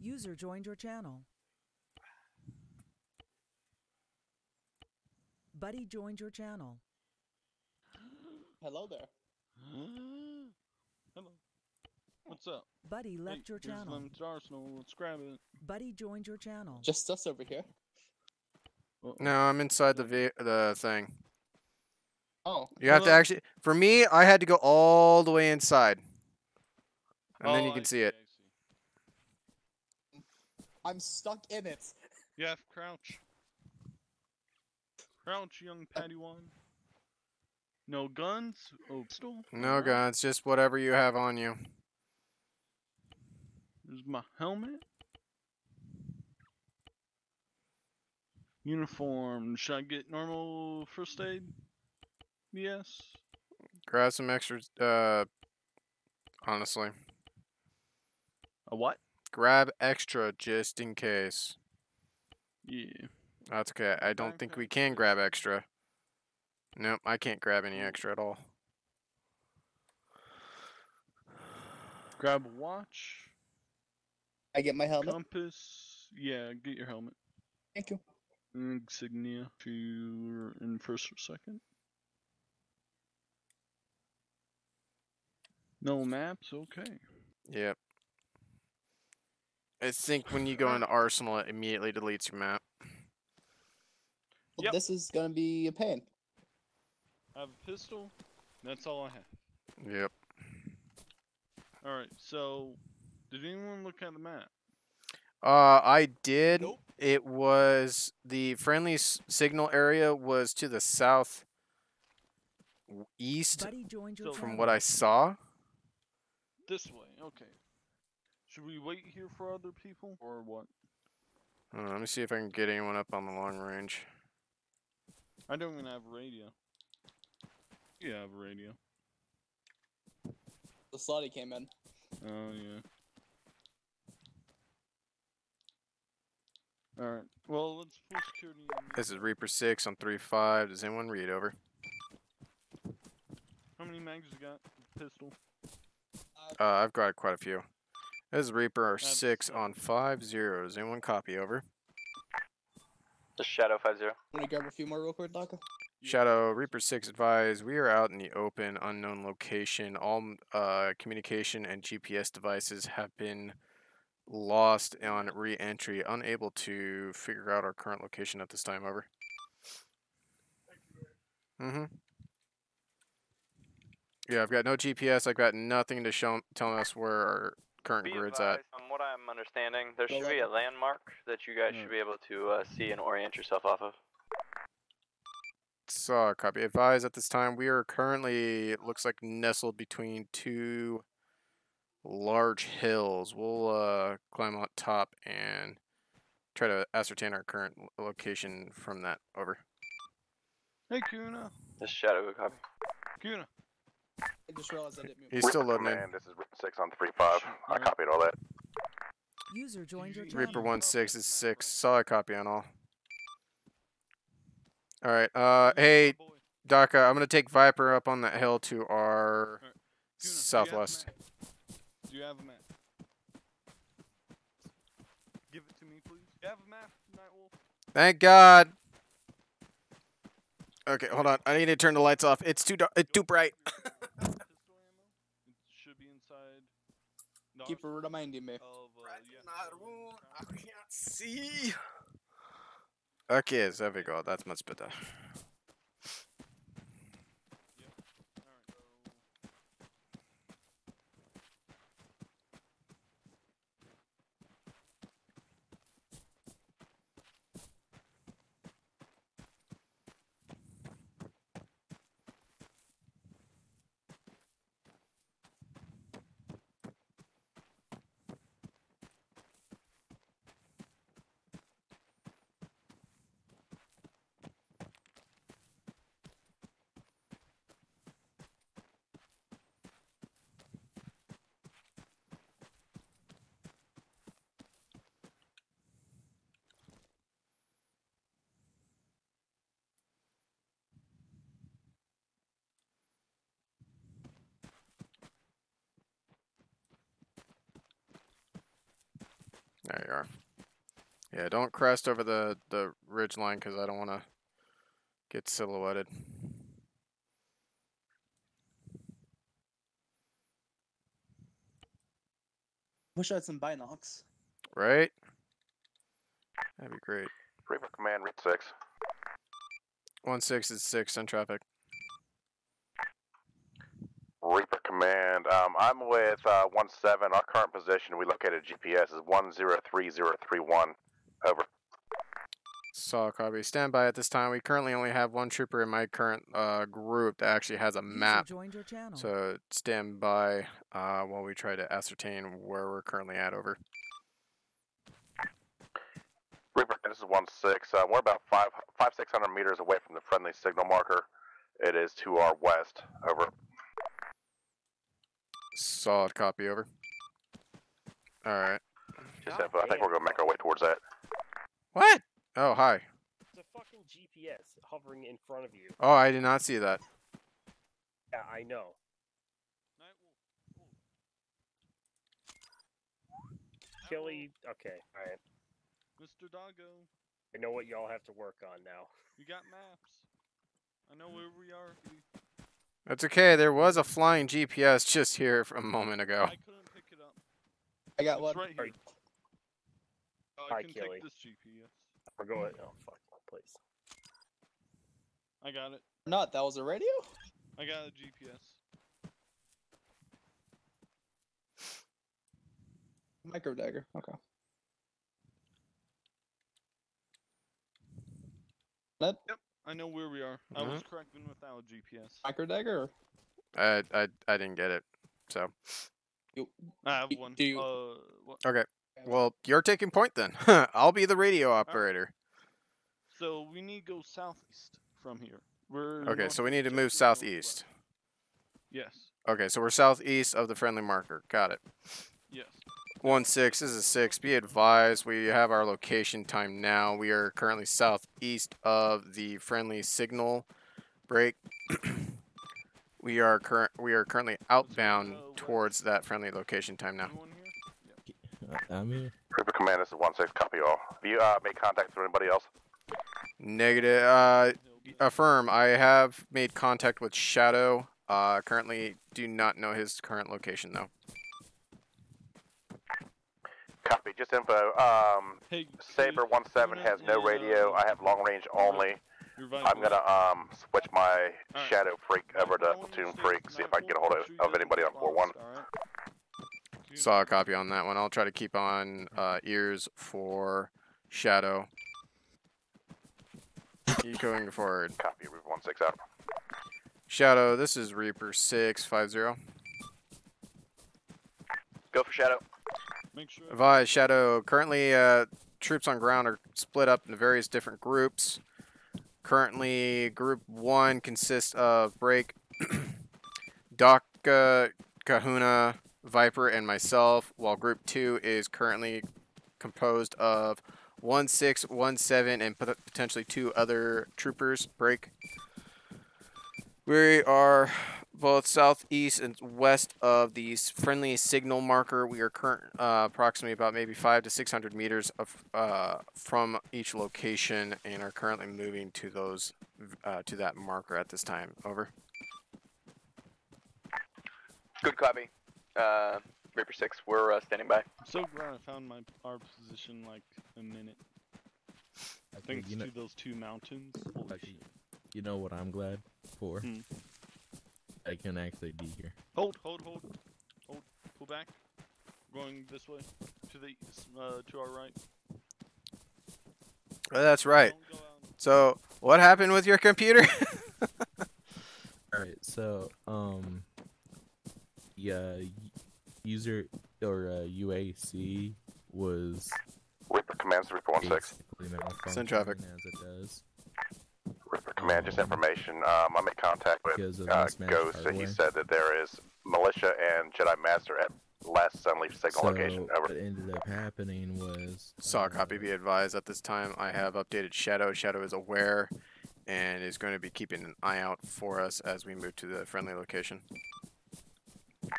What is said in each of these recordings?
User joined your channel. Buddy joined your channel. Hello there. Hello. What's up? Buddy left your Here's channel. limited arsenal. Let's grab it. Buddy joined your channel. Just us over here. No, I'm inside the thing. Oh. You have to actually. For me, I had to go all the way inside, and then you can see it. I'm stuck in it. Yeah, crouch. Crouch, young Padawan. No guns? Oh, pistol? No guns, just whatever you have on you. There's my helmet. Uniform. Should I get normal first aid? Yes. Grab some extra. Honestly, A what? grab extra just in case. Yeah. That's okay. I don't think we can grab extra. Nope, I can't grab any extra at all. Grab a watch. I get my helmet. Compass. Yeah, get your helmet. Thank you. Insignia. If you're in first or second. No maps? Okay. Yep. I think when you go into Arsenal, it immediately deletes your map. Well, Yep. this is gonna be a pain. I have a pistol. That's all I have. Yep. Alright, so did anyone look at the map? I did. Nope. It was the friendly signal area was to the southeast Buddy joined your So- from channel. what I saw. This way, okay. Should we wait here for other people or what? Let me see if I can get anyone up on the long range. I don't even have a radio. You have a radio. The slotty came in. Oh yeah. Alright. Well, let's full security. This is Reaper 6 on 3.5. Does anyone read over? How many mags you got? Pistol. I've got quite a few. This is Reaper That's 6 on 5.0. Does anyone copy over? Just Shadow 50. Want to grab a few more real quick, Daka? Shadow, Reaper 6 advise, we are out in the open, unknown location. All communication and GPS devices have been lost on re-entry. Unable to figure out our current location at this time, over. Yeah, I've got no GPS. I've got nothing to show telling us where our current Be grid's at. advised, from what I'm understanding, there Go should be a landmark that you guys should be able to see and orient yourself off of. So, copy. Advise at this time, we are currently, it looks like, nestled between two large hills. We'll climb on top and try to ascertain our current location from that. Over. Hey Kuna. This is Shadow, good copy. Kuna. I just realized I didn't move. He's still loading in. Command, this is Reaper 6 on 3.5. I copied all that. User joined your channel. Reaper 1-6 is 6. Solid copy on all. Alright, hey, Daka, I'm gonna take Viper up on that hill to our southwest. Do you have a map? Give it to me, please. Do you have a map, Nightwolf? Thank God. Okay, hold on. I need to turn the lights off. It's too dark. It's too bright. Pistol ammo? It should be inside. the Keep arsenal reminding me. of, I can't see. Okay, there we go. That's much better. There you are. Yeah, don't crest over the ridge line because I don't want to get silhouetted. Wish I had some binocs. Right? That'd be great. Reaper Command, read 6. 1-6 is 6 on traffic. Reaper Command, I'm with 1-7. Our current position we located GPS is 103031. Over. Saw copy. Stand by at this time. We currently only have one trooper in my current group that actually has a map. User joined your channel. So stand by while we try to ascertain where we're currently at. Over. Reaper, this is 1-6. We're about 600 meters away from the friendly signal marker. It is to our west. Over. Solid copy. Over. All right. Just info. I think we're gonna make our way towards that. What? Oh, hi. There's a fucking GPS hovering in front of you. Oh, I did not see that. Yeah, I know. Killy, okay, alright. Mr. Doggo, I know what y'all have to work on now. you got maps. I know where we are. That's okay. There was a flying GPS just here from a moment ago. I couldn't pick it up. I got It's one. right here. Oh, I Hi, can Kelly. take this GPS. We're going. Oh, fuck, please. I got it. Not, that was a radio? I got a GPS. Micro dagger. Okay. That I know where we are. I was correct even without GPS. micro dagger? Or I didn't get it. So. I have one. Do you? What? Okay. Well, you're taking point then. I'll be the radio operator. So we need to go southeast from here. We're Okay, so we need to northeast, move just northwest. southeast. Yes. Okay, so we're southeast of the friendly marker. Got it. Yes. 1-6, this is 6. Be advised, we have our location time now. We are currently southeast of the friendly signal break. we are currently outbound towards that friendly location time now. Anyone here? I'm here. Reaper Command, this is 1-6. Copy all. Have you made contact with anybody else? Negative. Affirm. I have made contact with Shadow. Currently do not know his current location though. Copy. Just info. Hey, Saber 1-7 has no radio. I have long range only. I'm gonna switch my Shadow Freak over to Platoon Freak. See if I can get a hold of anybody on 4-1. Saw a copy on that one. I'll try to keep on ears for Shadow. Keep going forward. Copy. Reaper 1-6 out. Shadow, this is Reaper 650. Go for Shadow. Make sure. Advise, Shadow. Currently, troops on ground are split up into various different groups. Currently, Group 1 consists of Break, Doc, Kahuna, Viper, and myself, while Group 2 is currently composed of 1-6, 1-7, and potentially 2 other troopers. Break. We are both southeast and west of the friendly signal marker. We are approximately about maybe 500 to 600 meters from each location, and are currently moving to those to that marker at this time. Over. Good copy. Reaper 6, we're standing by. I'm so glad I found our position like a minute. Thanks to those 2 mountains. Holy shit. You know what I'm glad for? Hmm. I can actually be here. Hold. Pull back. Going this way. To the to our right. Oh, that's right. Don't go out. So, what happened with your computer? Alright, so, yeah, user, or UAC was Reaper Command, Reaper 1-6. basically Send traffic. malfunctioning as it does. Reaper Command, just information. I made contact with Because of mismatched Ghost, and he hardware. said that there is militia and Jedi Master at last Sunleaf signal location. So, Over. what ended up happening was... Saw copy. Be advised, at this time I have updated Shadow. Shadow is aware and is going to be keeping an eye out for us as we move to the friendly location.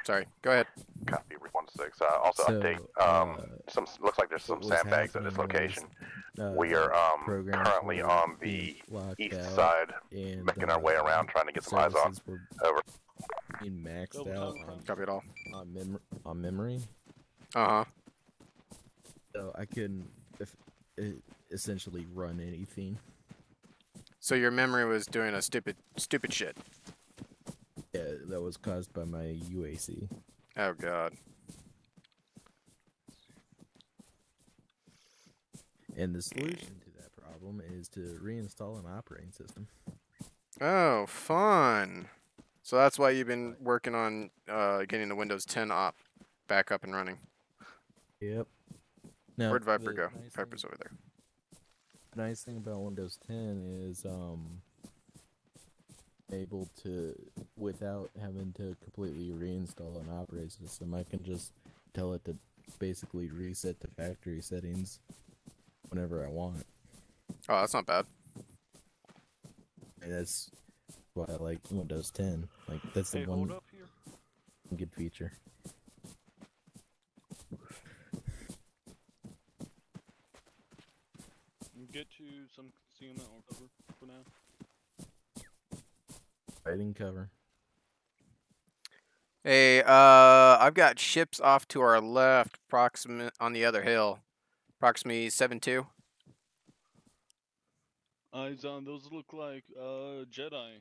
Sorry, go ahead. Copy, Reaper 1-6. Also So, update. Some looks like there's some what was sandbags at this happening location. was, We are programs currently were on being the locked east out, side, and making our way around, trying to get some eyes on. services were Over. being maxed Double out time, on, Copy it all. on memory. Uh-huh. So I couldn't essentially run anything. So your memory was doing a stupid shit. Yeah, that was caused by my UAC. Oh god. And the solution to that problem is to reinstall an operating system. Oh, fun. So that's why you've been working on getting the Windows 10 op back up and running. Yep. Now, Where'd Viper the go? nice Viper's thing- over there. The nice thing about Windows 10 is able to, without having to completely reinstall an operating system, I can just tell it to basically reset the factory settings whenever I want. Oh, that's not bad. And that's why I like Windows 10. Like, that's the Hey, one hold up here. good feature. Get to some concealment or cover for now. Fighting cover. Hey, I've got ships off to our left, proximate on the other hill. Approximately 7-2. Eyes on those look like Jedi.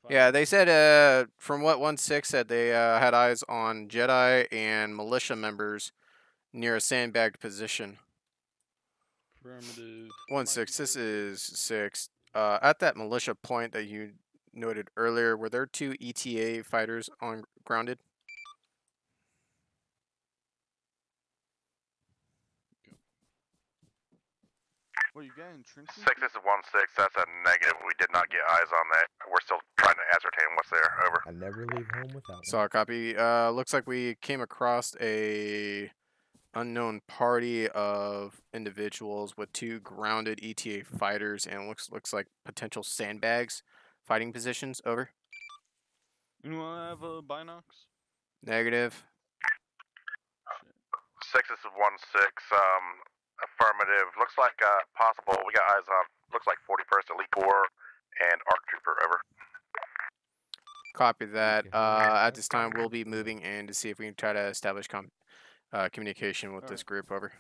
Yeah, they said from what 1-6 said, they had eyes on Jedi and militia members near a sandbagged position. Affirmative. 1-6, this is 6. At that militia point that you noted earlier, were there 2 ETA fighters on grounded? What you got, Trinity? 6, this is 1-6. That's a negative. We did not get eyes on that. We're still trying to ascertain what's there. Over. I never leave home without one. Saw a copy. Looks like we came across a unknown party of individuals with 2 grounded ETA fighters, and looks like potential sandbags fighting positions. Over. Anyone have binocs? Negative. 6, this is 1-6. Affirmative. Looks like possible. We got eyes on. Looks like 41st Elite Corps and ARC Trooper. Over. Copy that. At this time, we'll be moving in to see if we can try to establish communication with this group. Over.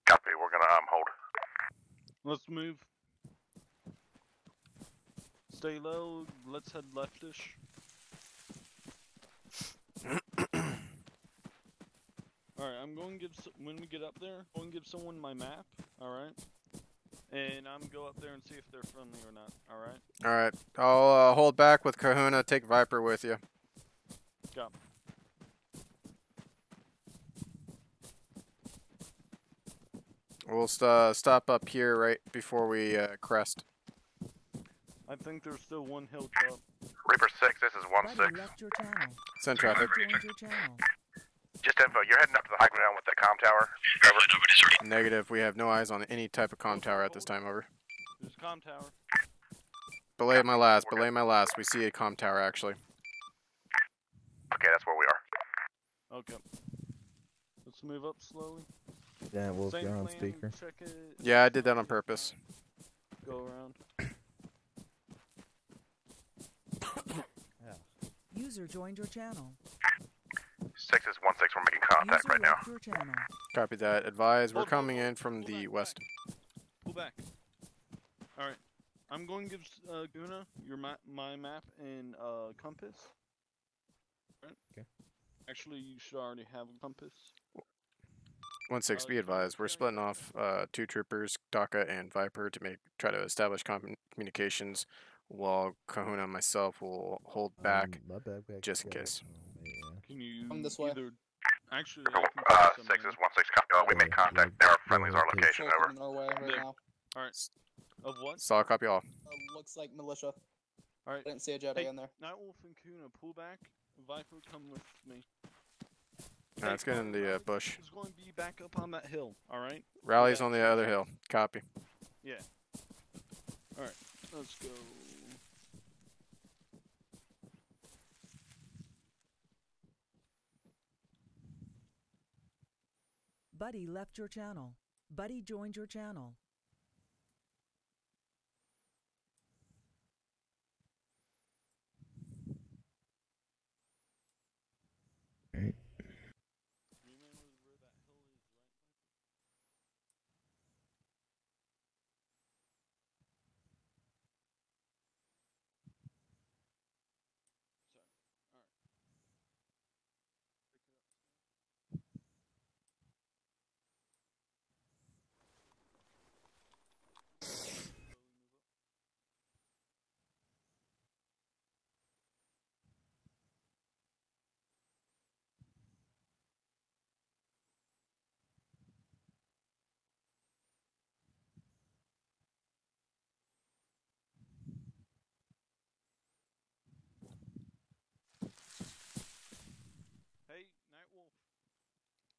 Copy. We're gonna hold. Let's move. Stay low. Let's head leftish. Alright, I'm going to give, when we get up there, I'm going to give someone my map, alright? And I'm going to go up there and see if they're friendly or not, alright? Alright. I'll hold back with Kahuna. Take Viper with you. Got We'll stop up here right before we crest. I think there's still one hill top. Reaper 6, this is Buddy 1-6. left your channel. Send Buddy traffic. joined your channel. Just info. You're heading up to the high ground with the comm tower. Over. Negative. We have no eyes on any type of comm tower at this time. Over. There's a comm tower. Belay my last. Belay my last. We see a comm tower actually. Okay, that's where we are. Okay. Let's move up slowly. Yeah, Wolf, Same you're on plan, speaker. check it. Yeah, I did that on purpose. Go around. User joined your channel. 6 is 1-6. We're making contact User right now. left your channel. Copy that. Advise. We're Hold, coming hold, in from pull the back, west. Pull back. Alright. I'm going to give Guna your my map and compass. Right? Okay. Actually, you should already have a compass. 1-6. Be advised. We're splitting off 2 troopers, Daka and Viper, to try to establish communications, while Kahuna and myself will hold back My backpack just in got- case. oh, yeah. Can you Come this way. either... Actually, I can put some 6 in. is 1-6. We make contact. There are friendlies. Our location. Both Over. in our way right There. now. Alright. Of what? Solid copy all. Looks like militia. Alright. I didn't see a Jedi Hey, in there. Nightwolf and Kuna, pull back. Viper, come with me. Alright, let's get in the bush. It's going to be back up on that hill, alright? Rally's on the other hill. Copy. Yeah. Alright, let's go. Buddy left your channel. Buddy joined your channel. Right. Hey, Nightwolf.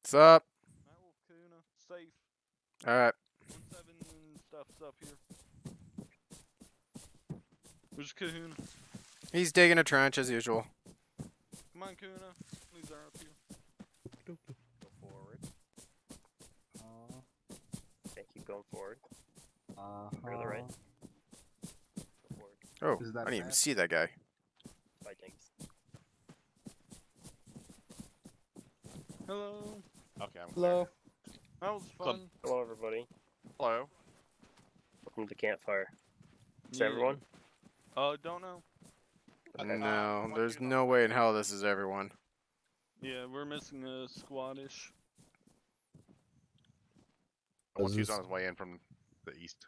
What's up? Nightwolf Kuna. Safe. Alright. 1-7 and stuff's up here. Where's Kahuna? He's digging a trench as usual. Come on, Kuna. Please are up here. Go forward. Okay, keep going forward. Go to the right. Go forward. Oh, I didn't even see that guy. Bye, thanks. Hello. Okay, I'm Hello. That was fun. Hello, everybody. Hello. Welcome to the campfire. Is Yeah. everyone? Don't know. Okay. No, what there's do you no way in hell this is everyone. Yeah, we're missing a squadish. Once he's on his way in from the east.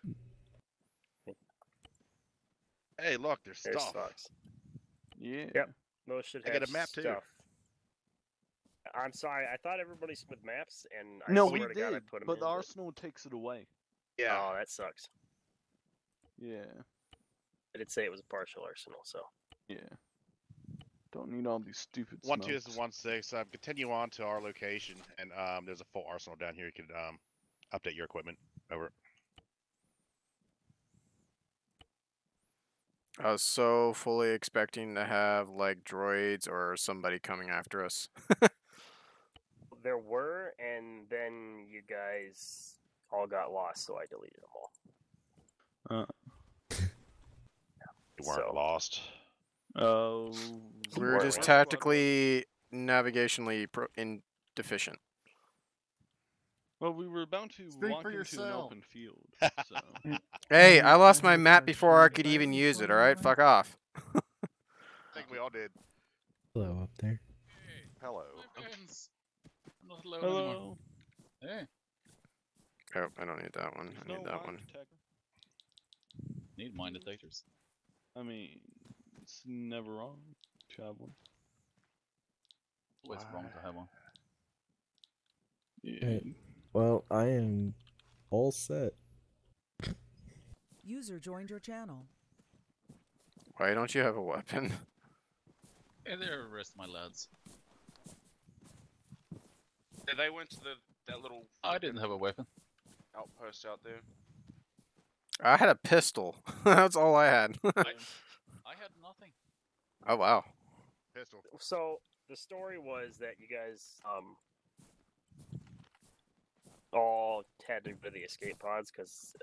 Hey, look, there's There's stuff. stocks. Yeah. Yep. Those should I have get a map, too. stuff. I'm sorry, I thought everybody with maps, and I No, swear we to God, I did, put them but in. the arsenal takes it away. Yeah. Oh, that sucks. Yeah. I did say it was a partial arsenal, so. Yeah. Don't need all these stupid 1-2, this is smokes. 1-6. Continue on to our location, and there's a full arsenal down here. You can update your equipment. Over. I was so fully expecting to have like droids or somebody coming after us. There were, and then you guys all got lost, so I deleted them all. You weren't lost. Oh. We were just Boring. tactically, navigationally deficient. Well, we were about to Speak walk for into an yourself. open field, so. Hey, I lost my map before I could even use it, alright? Fuck off. I think we all did. Hello up there. Hello. I'm not alone anymore. Hello. Hey, Oh, I don't need that one. There's I need no that lie one. detector. need mine detectors. I mean, it's never wrong to have one. Always wrong to have one. Yeah. Hey, well, I am all set. User joined your channel. Why don't you have a weapon? Hey there, rest of my lads. Yeah, they went to that little I didn't have a weapon. outpost out there. I had a pistol. That's all I had. I had nothing. Oh, wow. Pistol. So, the story was that you guys, all had to go to the escape pods because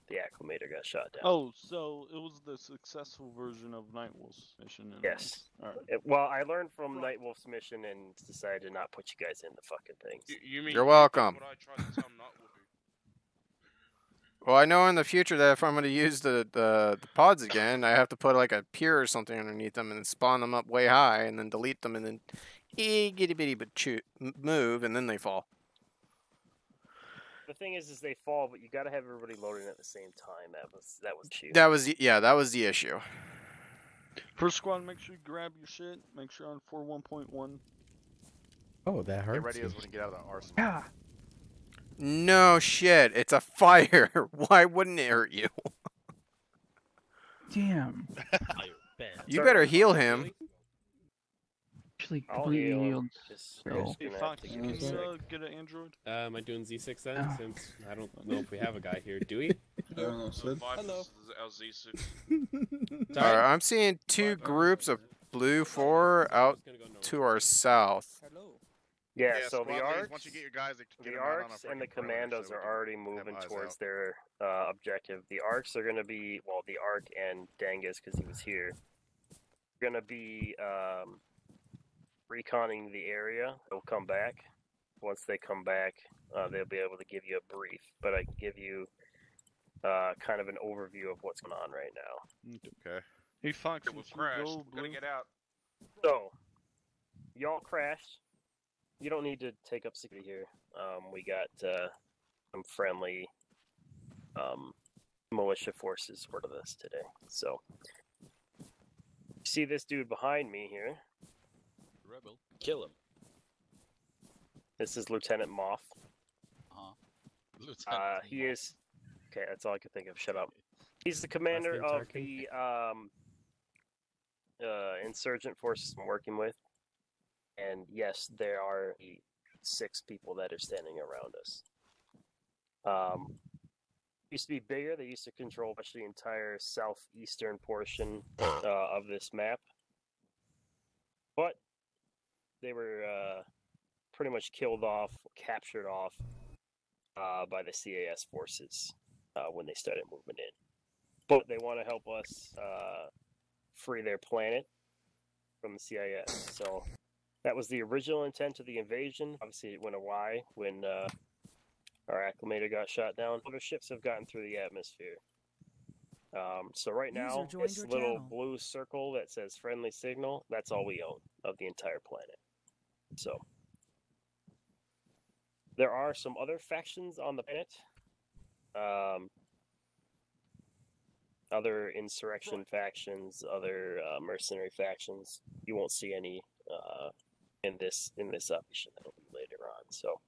the acclimator got shot down. Oh, so it was the successful version of Nightwolf's mission. Yes. Alright. Well, I learned from Nightwolf's mission and decided to not put you guys in the fucking things. You mean You're you did welcome. What I tried to tell Nightwolf? Well, I know in the future that if I'm going to use the pods again, I have to put like a pier or something underneath them and then spawn them up way high and then delete them and then gitty bitty but move and then they fall. The thing is they fall, but you got to have everybody loading at the same time. That was cheap. That was the issue. First squad, make sure you grab your shit. Make sure on 41.1. Oh, that hurts. Get ready you. as when you get out of the arsenal. Yeah. No shit, it's a fire. Why wouldn't it hurt you? Damn. You better heal him. Actually, I'll completely heal. healed. Just So. gonna Hey, have Fox, to can get you you get an android? Am I doing Z6 then? Oh. Since I don't know if we have a guy here. Do we? Hello. Hello. LZ6. Alright, I'm seeing two groups of blue 4 out to our south. Hello. Yeah, Yeah, so the squad leads, ARCs, once you get your guys, get the them out on a ARCs and the freaking perimeter commandos so we are can already have moving eyes towards out. their objective. The ARCs are going to be, well, the ARC and Dangus, because he was here, going to be reconning the area. They'll come back. Once they come back, they'll be able to give you a brief. But I can give you kind of an overview of what's going on right now. Okay. Hey, Fox, We've since you crashed. go We gotta blue, get out. So, y'all crashed. You don't need to take up security here. We got some friendly militia forces part of this today. So, you see this dude behind me here? Rebel. Kill him. This is Lieutenant Moth. Lieutenant He is. Okay, that's all I can think of. Shut up. He's the commander name of Tarkin? the insurgent forces I'm working with. And yes, there are 6 people that are standing around us. Used to be bigger. They used to control much the entire southeastern portion of this map. But they were pretty much killed off, captured off by the CAS forces when they started moving in. But they want to help us free their planet from the CIS. So that was the original intent of the invasion. Obviously, it went awry when our acclimator got shot down. Other ships have gotten through the atmosphere. So right now, User joined this your little channel. blue circle that says friendly signal, that's all we own of the entire planet. So there are some other factions on the planet. Other insurrection factions, other mercenary factions. You won't see any in this operation. That'll be later on. So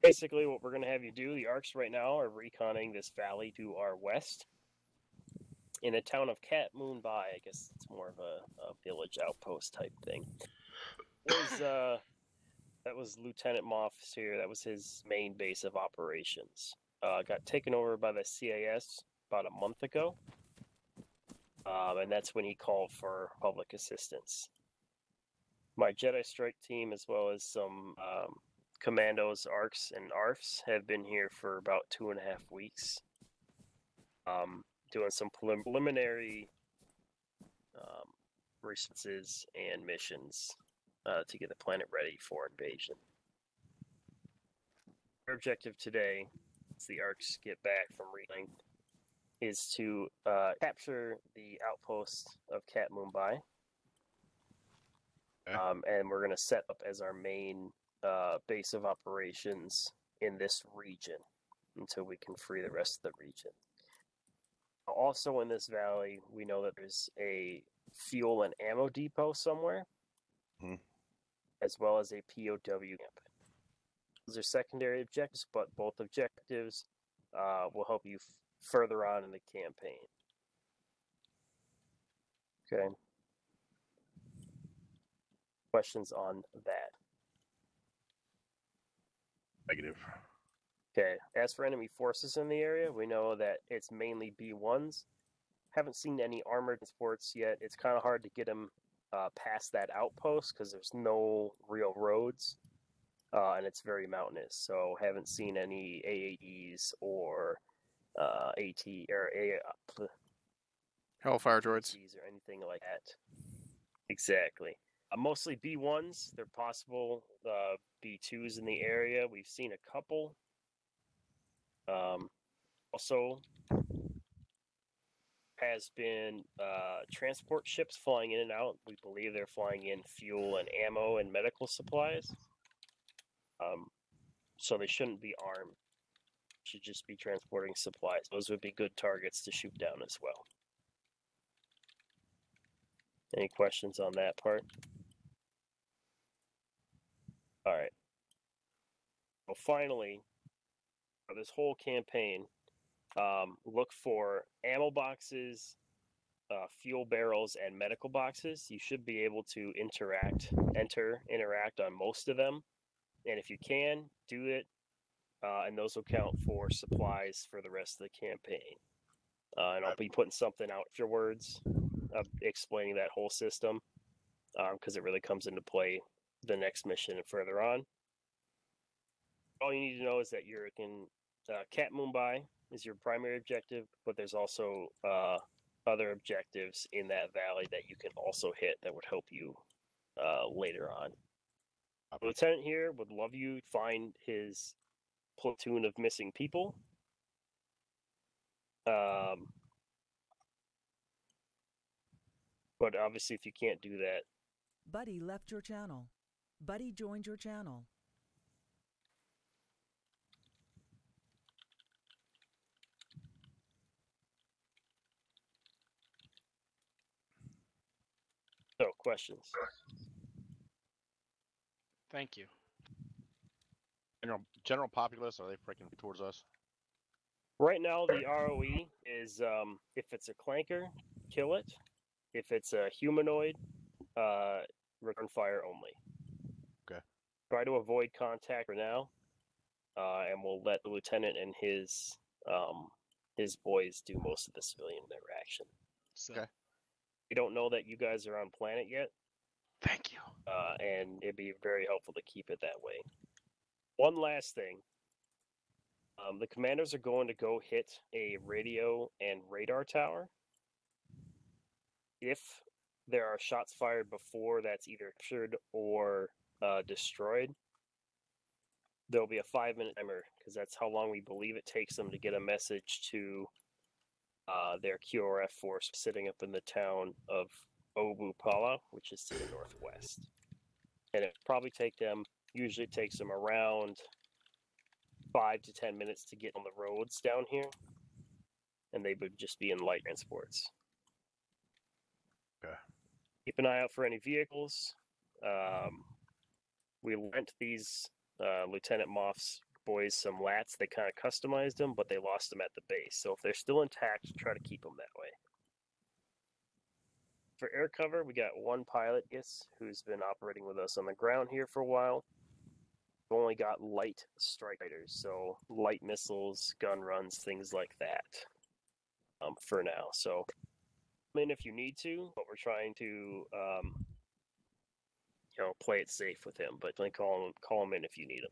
basically, what we're going to have you do, the ARCs right now are reconning this valley to our west. In the town of Cat Moon Bai, I guess it's more of a village outpost type thing. That was Lieutenant Moff's here. That was his main base of operations. Got taken over by the CAS about a month ago. And that's when he called for public assistance. My Jedi Strike team, as well as some commandos, ARCs, and ARFs, have been here for about 2.5 weeks. Doing some preliminary resources and missions to get the planet ready for invasion. Our objective today, as the ARCs get back from reading, is to capture the outpost of Cat Mumbai. And we're going to set up as our main base of operations in this region until we can free the rest of the region. Also in this valley, we know that there's a fuel and ammo depot somewhere, as well as a POW camp. Those are secondary objectives, but both objectives will help you further on in the campaign. Okay. Questions on that? Negative. Okay. As for enemy forces in the area, we know that it's mainly B1s. Haven't seen any armored transports yet. It's kind of hard to get them past that outpost because there's no real roads, and it's very mountainous. So haven't seen any AADs or AT or Hellfire droids or anything like that. Exactly. Mostly B1s. They're possible B2s in the area. We've seen a couple. Also, has been transport ships flying in and out. We believe they're flying in fuel and ammo and medical supplies. So they shouldn't be armed. Should just be transporting supplies. Those would be good targets to shoot down as well. Any questions on that part? All right. Well, finally, for this whole campaign, look for ammo boxes, fuel barrels, and medical boxes. You should be able to interact on most of them. And if you can, do it. And those will count for supplies for the rest of the campaign. And I'll be putting something out afterwards, explaining that whole system. because it really comes into play the next mission and further on. All you need to know is that you're in Cat Mumbai is your primary objective, but there's also other objectives in that valley that you can also hit that would help you later on. The lieutenant here would love you to find his platoon of missing people. But obviously, if you can't do that, Buddy left your channel. Buddy joined your channel. so questions. Thank you. General populace, are they freaking towards us? Right now, the ROE is if it's a clanker, kill it. If it's a humanoid, return fire only. Okay. Try to avoid contact for now, and we'll let the lieutenant and his boys do most of the civilian interaction. Okay. We don't know that you guys are on planet yet. Thank you. And it'd be very helpful to keep it that way. One last thing. The commanders are going to go hit a radio and radar tower. If there are shots fired before that's either captured or destroyed, there'll be a 5-minute timer, because that's how long we believe it takes them to get a message to their QRF force sitting up in the town of Obupala, which is to the northwest. And it probably usually takes them around 5 to 10 minutes to get on the roads down here. And they would just be in light transports. Okay. Keep an eye out for any vehicles. We lent these Lieutenant Moff's boys some lats. They kind of customized them, but they lost them at the base. So if they're still intact, try to keep them that way. For air cover, we got one pilot, who's been operating with us on the ground here for a while. We've only got light strike fighters, so light missiles, gun runs, things like that for now. So come in if you need to, but we're trying to play it safe with him. But call him in if you need him.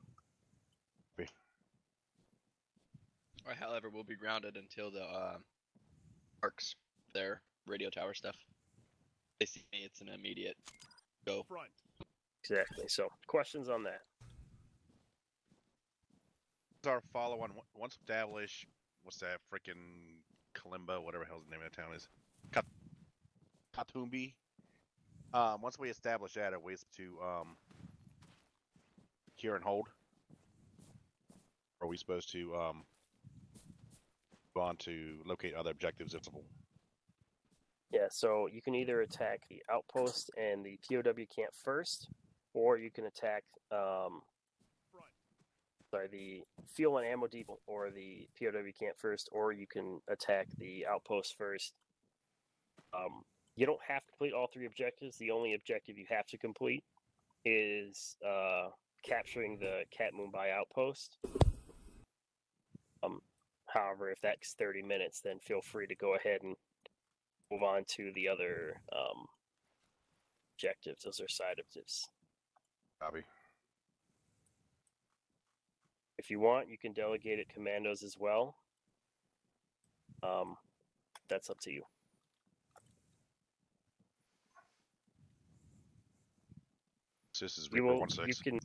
However, we'll be grounded until the arcs their radio tower stuff. They see me, it's an immediate go. Front. Exactly. So, questions on that? Our follow-on, once established, what's that freaking Kalimba, whatever the hell the name of the town is? Katumbi. Once we establish that, are we to cure and hold? Or are we supposed to go on to locate other objectives if possible? Yeah, so you can either attack the outpost and the POW camp first, or you can attack the fuel and ammo depot or the POW camp first, or you can attack the outpost first. You don't have to complete all 3 objectives. The only objective you have to complete is capturing the Cat Mumbai outpost. However, if that's 30 minutes, then feel free to go ahead and move on to the other objectives. Those are side objectives. Copy. If you want, you can delegate it commandos as well. That's up to you. So this is Reaper 16. You can.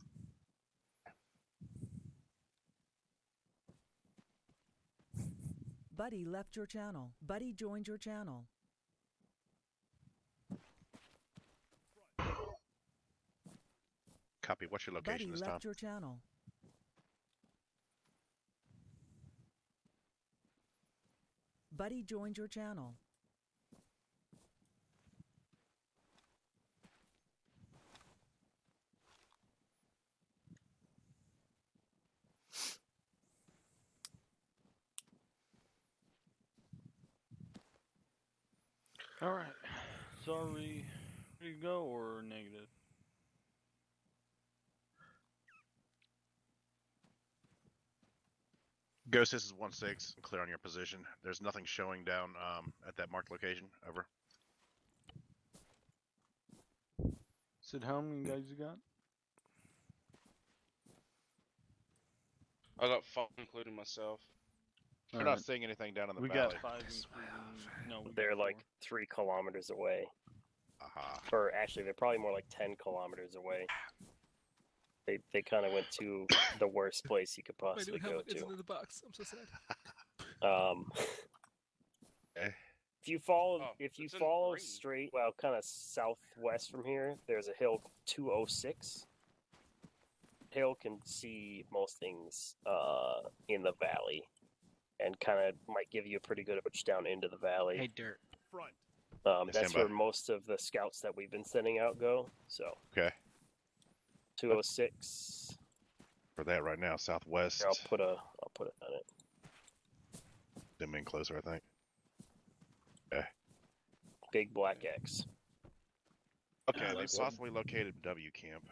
Buddy left your channel. Buddy joined your channel. Copy. What's your location Buddy this time? left your channel. Buddy joined your channel. Alright. So are we ready to go or negative? Ghost, this is 1-6. Clear on your position. There's nothing showing down at that marked location. Over. Sid, how many guys you got? I got 5, including myself. We're not seeing anything down in the We valley. got 5 including... No, we They're got 4. like 3 kilometers away. Aha. Or actually, they're probably more like 10 kilometers away. They kind of went to the worst place you could possibly go to. Isn't in the box. I'm so sad. If you follow, Oh, if you it's in follow green. straight, well, kind of southwest from here, there's a hill 206. Hill can see most things in the valley, and kind of might give you a pretty good approach down into the valley. Hey, Dirt. Front. That's where most of the scouts that we've been sending out go. So Okay. 206. For that right now, southwest. Here, I'll put it on it. Zoom in closer, I think. Okay. Big black X. Okay, they possibly located W camp.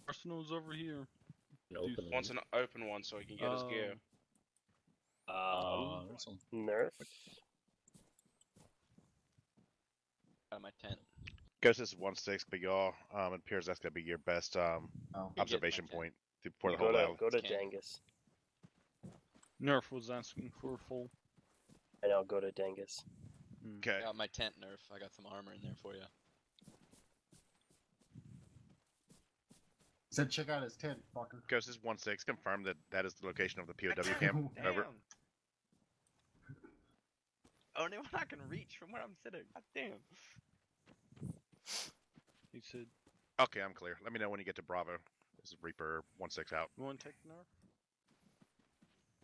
Arsenal's over here. Wants an open one so he can get his gear. Nerf. Got my tent. Ghost is 1-6, but y'all, it appears that's gonna be your best observation point for the whole island. Go to Dangus. Nerf was asking for a full. And I'll go to Dangus. Okay. Got my tent, Nerf. I got some armor in there for you. Said check out his tent, fucker. Ghost is 1-6. Confirm that that is the location of the POW camp. Over. Oh, no, I'm not gonna reach from where I'm sitting. God damn. He said. Okay, I'm clear. Let me know when you get to Bravo. This is Reaper 1-6 out. You want to take Nerf?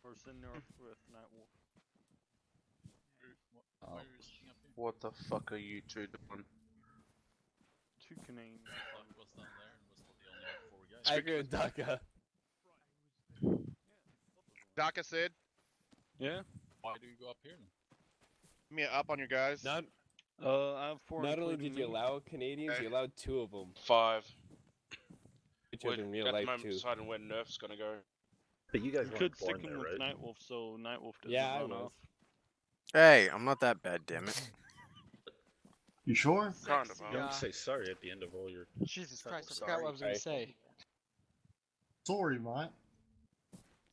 Or send Nerf with Nightwolf? What the fuck are you two doing? 2 Canadian. I agree with Daka. Daka Sid? Yeah? Why do you go up here then? Give me an up on your guys. Not, I have 4. not only did including you me. allow Canadians, you allowed 2 of them. 5. Which We're in real at the life moment too. deciding where Nerf's gonna go. But you guys We weren't could born stick there, him with right? Nightwolf, so Nightwolf doesn't Yeah, I run was. off. Hey, I'm not that bad, damn it. You sure? Kind of. Don't say sorry at the end of all your. Jesus Christ, I forgot what I was going to say. Sorry, mate.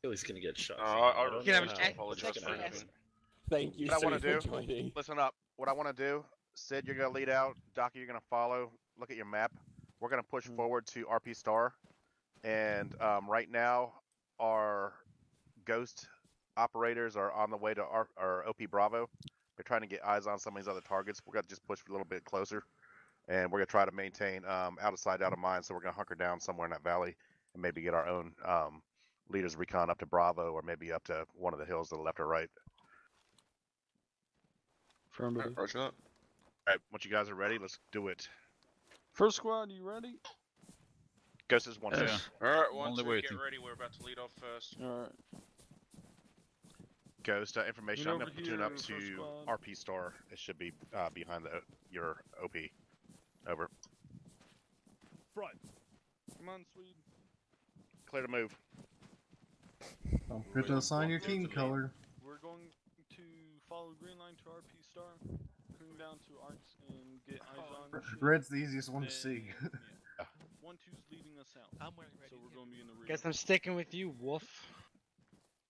He's gonna get shot. I don't You know know, how I- it's apologize gonna for happen. anything. Thank you, What I sir, want to for do, joining. listen up. What I want to do, Sid, you're going to lead out. Doc, you're going to follow. Look at your map. We're going to push forward to RP Star. And right now, our Ghost operators are on the way to our OP Bravo. They're trying to get eyes on some of these other targets. We're going to just push a little bit closer. And we're going to try to maintain out of sight, out of mind. So we're going to hunker down somewhere in that valley and maybe get our own leaders recon up to Bravo or maybe up to one of the hills to the left or right. Affirmative. Roger that. Alright, once you guys are ready, let's do it. First squad, you ready? Ghost is 1-6. Alright, 1, Only 2, waiting. get ready. We're about to lead off first. Alright. Ghost information. Get I'm going over to platoon up here, to first squad. RP Star. It should be behind your OP. Over. Front. Come on, Swede. Clear to move. Don't forget to assign your team color. We're going to follow green line to RP Star, coming down to Arcs and get eyes on shit. Red's the easiest one to see. Yeah. 1-2's leading us out. I'm wearing red. So we're going to be in the rear. Guess I'm sticking with you, Wolf.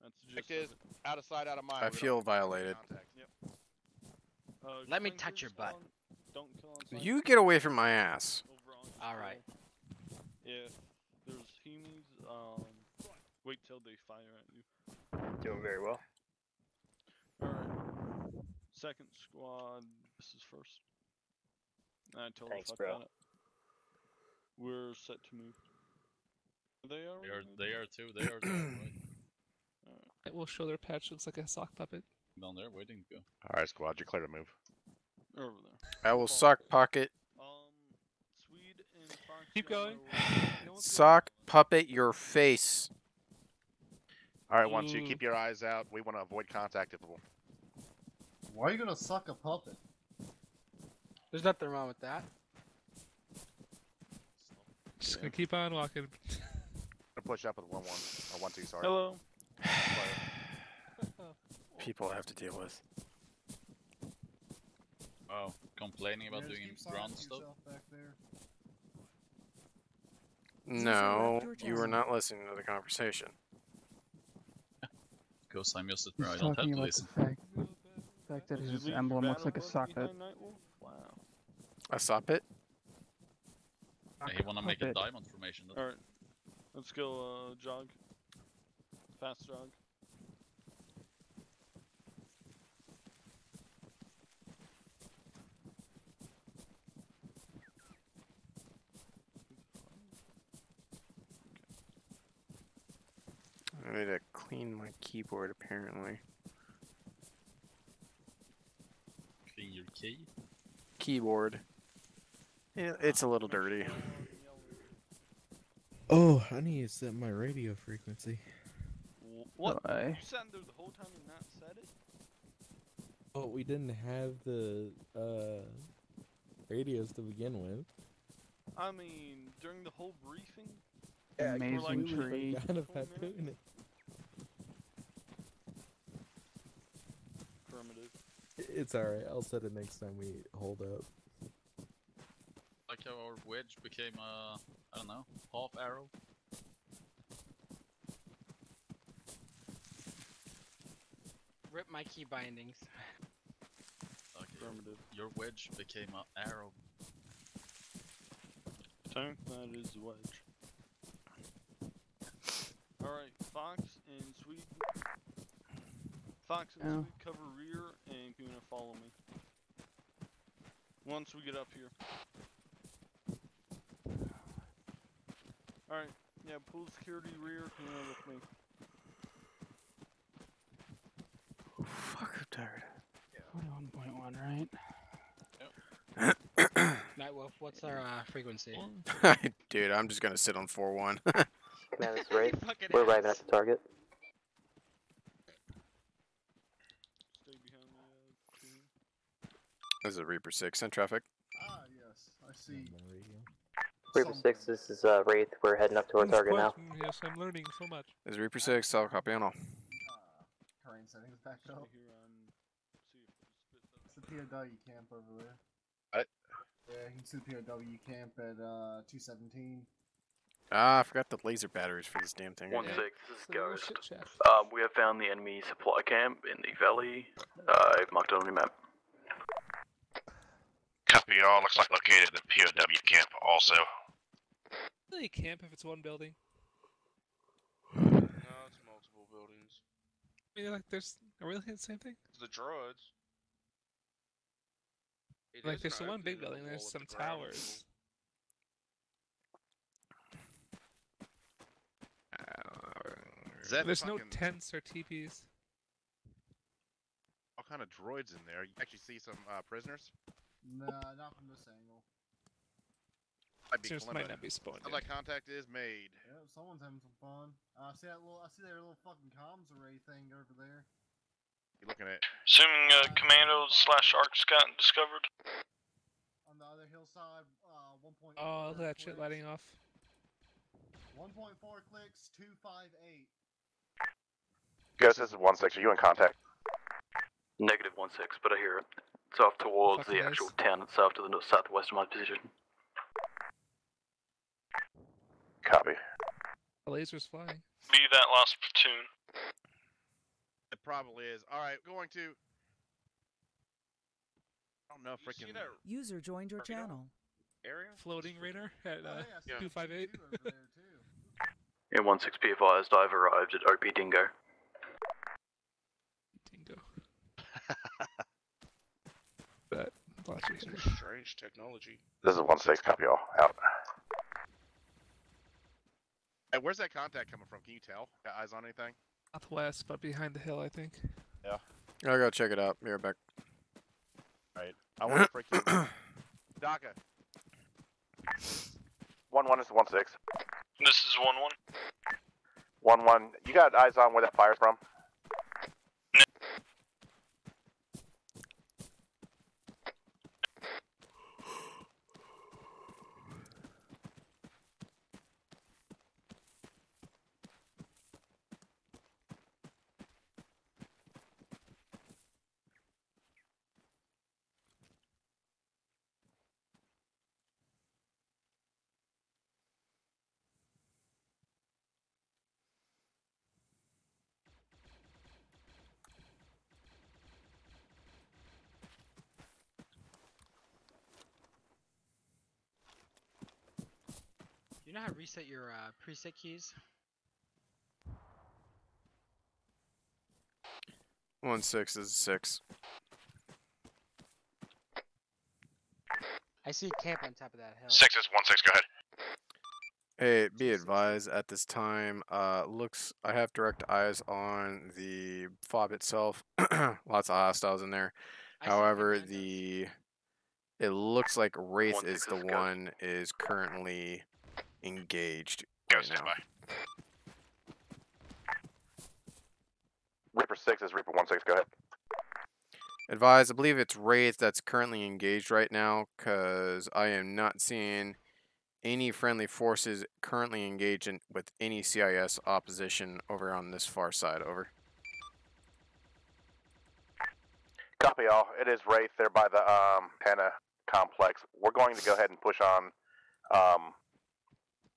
That's the Object gist is of it. out of sight, out of mind. I We feel don't- violated. Yep. Let me clean touch through your butt. spawn, Don't kill on sight. You get away from my ass. Over on All control. right. If there's Hemis, wait till they fire at you. Doing very well. Alright. Second squad, this is first. I totally Thanks, fucked bro. that up. We're set to move. They are. They are too. They are there, right? It will show their patch. Looks like a sock puppet. Down there, waiting to go. Alright, squad, you're clear to move. Over there. I will sock pocket. Swede and Fox. Keep y'all going. know what's Sock puppet your face. Alright, 1-2, keep your eyes out. We want to avoid contact if possible. Why are you gonna suck a puppet? There's nothing wrong with that. Just gonna keep on walking. Gonna push up with 1-1 or 1-2. Sorry. Hello. People I have to deal with. Oh, complaining about Yeah, just doing keep silent ground to stuff? yourself back there. No, left your you were channel. not listening to the conversation. Because I'm just He's I don't have talking to about listen. the fact that Did you his leave your emblem looks battle like a bug socket. behind Nightwolf? Wow. A soppet? Yeah, he wanna make a Puppet. diamond formation. doesn't he? Alright. Let's go, jog. Fast jog. I need to clean my keyboard, apparently. Clean your key. Keyboard. Yeah, it's a little dirty. Oh, I need to set my radio frequency. What? I- You sat there the whole time and not said it? Oh, we didn't have the radios to begin with. I mean, during the whole briefing? Yeah, Amazing we tree. forgot about doing it. Primitive. It's alright, I'll set it next time we hold up. Like how our wedge became a, I don't know, half arrow. Rip my key bindings. Okay, Primitive. your wedge became an arrow. Tank, that is the wedge. Alright, Fox and Sweet. Fox and Yeah. Sweet cover rear and Kuna follow me. Once we get up here. Alright, yeah, pull security rear, Kuna with me. Fuck, I'm tired. 41.1, right? Nightwolf, what's our frequency? Dude, I'm just gonna sit on 4-1. Command, this is Wraith. We're arriving at the target. Stay behind the team. This is a Reaper 6. Send traffic. Ah, yes, I see. Reaper 6, this is Wraith. We're heading up to our target now. Yes, I'm learning so much. This is Reaper 6. I'll copy on all. Terrain settings back up. Stay here on. See if It's the POW camp over there. What? Yeah, you can see the POW camp at 217. Ah, I forgot the laser batteries for this damn thing. 1-6, again. this is Ghost. Shit shack. We have found the enemy supply camp in the valley. I've marked it on your map. Copy all. Looks like located at the POW camp also. Really camp if it's one building. No, it's multiple buildings. I mean, like, are we looking at the same thing? It's the droids. It Like, is there's an the one big opening in building, the there's wall some with the ground towers. Is that There's no fucking- tents or teepees. All kind of droids in there. You actually see some prisoners? Nah, not from this angle. Might be Just Kalimba. might not be spawned Sounds like contact is made. Yep, someone's having some fun. I see their little fucking comms array thing over there. You looking at? Assuming commandos/arcs got discovered. On the other hillside, 1.4. Oh, look at that shit lighting off. 1.4 clicks, 258. Ghost, this is 1-6. Are you in contact? Negative 1-6, but I hear it. It's off towards Fucking the actual nice. town itself to the southwest of my position. Copy. The laser's flying. Be that last platoon. It probably is. All right, going to. I don't know, You see freaking. that User joined your channel. area? Floating radar at Oh, yeah, I see 258. two over there, too. In 1-6, be advised, I've arrived at OP Dingo. Dingo. But logic. Some strange technology. This is 1-6. Copy all. Out. Hey, where's that contact coming from? Can you tell? Got eyes on anything? Southwest, but behind the hill, I think. Yeah. I'll go check it out. Be right back. Alright. I want to freaking. DACA. 1-1 is 1-6. This is 1-1. 1-1. You got eyes on where that fire's from? you know how to reset your preset keys? 1-6 is 6. I see a camp on top of that hill. 6 is 1-6. Go ahead. Hey, be advised at this time, looks I have direct eyes on the fob itself. Lots of hostiles in there. However, it looks like Wraith is the one is currently engaged right now. Reaper 6 is Reaper 1-6. Go ahead. Advise, I believe it's Wraith that's currently engaged right now, because I am not seeing any friendly forces currently engaged with any CIS opposition over on this far side. Over. Copy all. It is Wraith. They're by the Hannah complex. We're going to go ahead and push on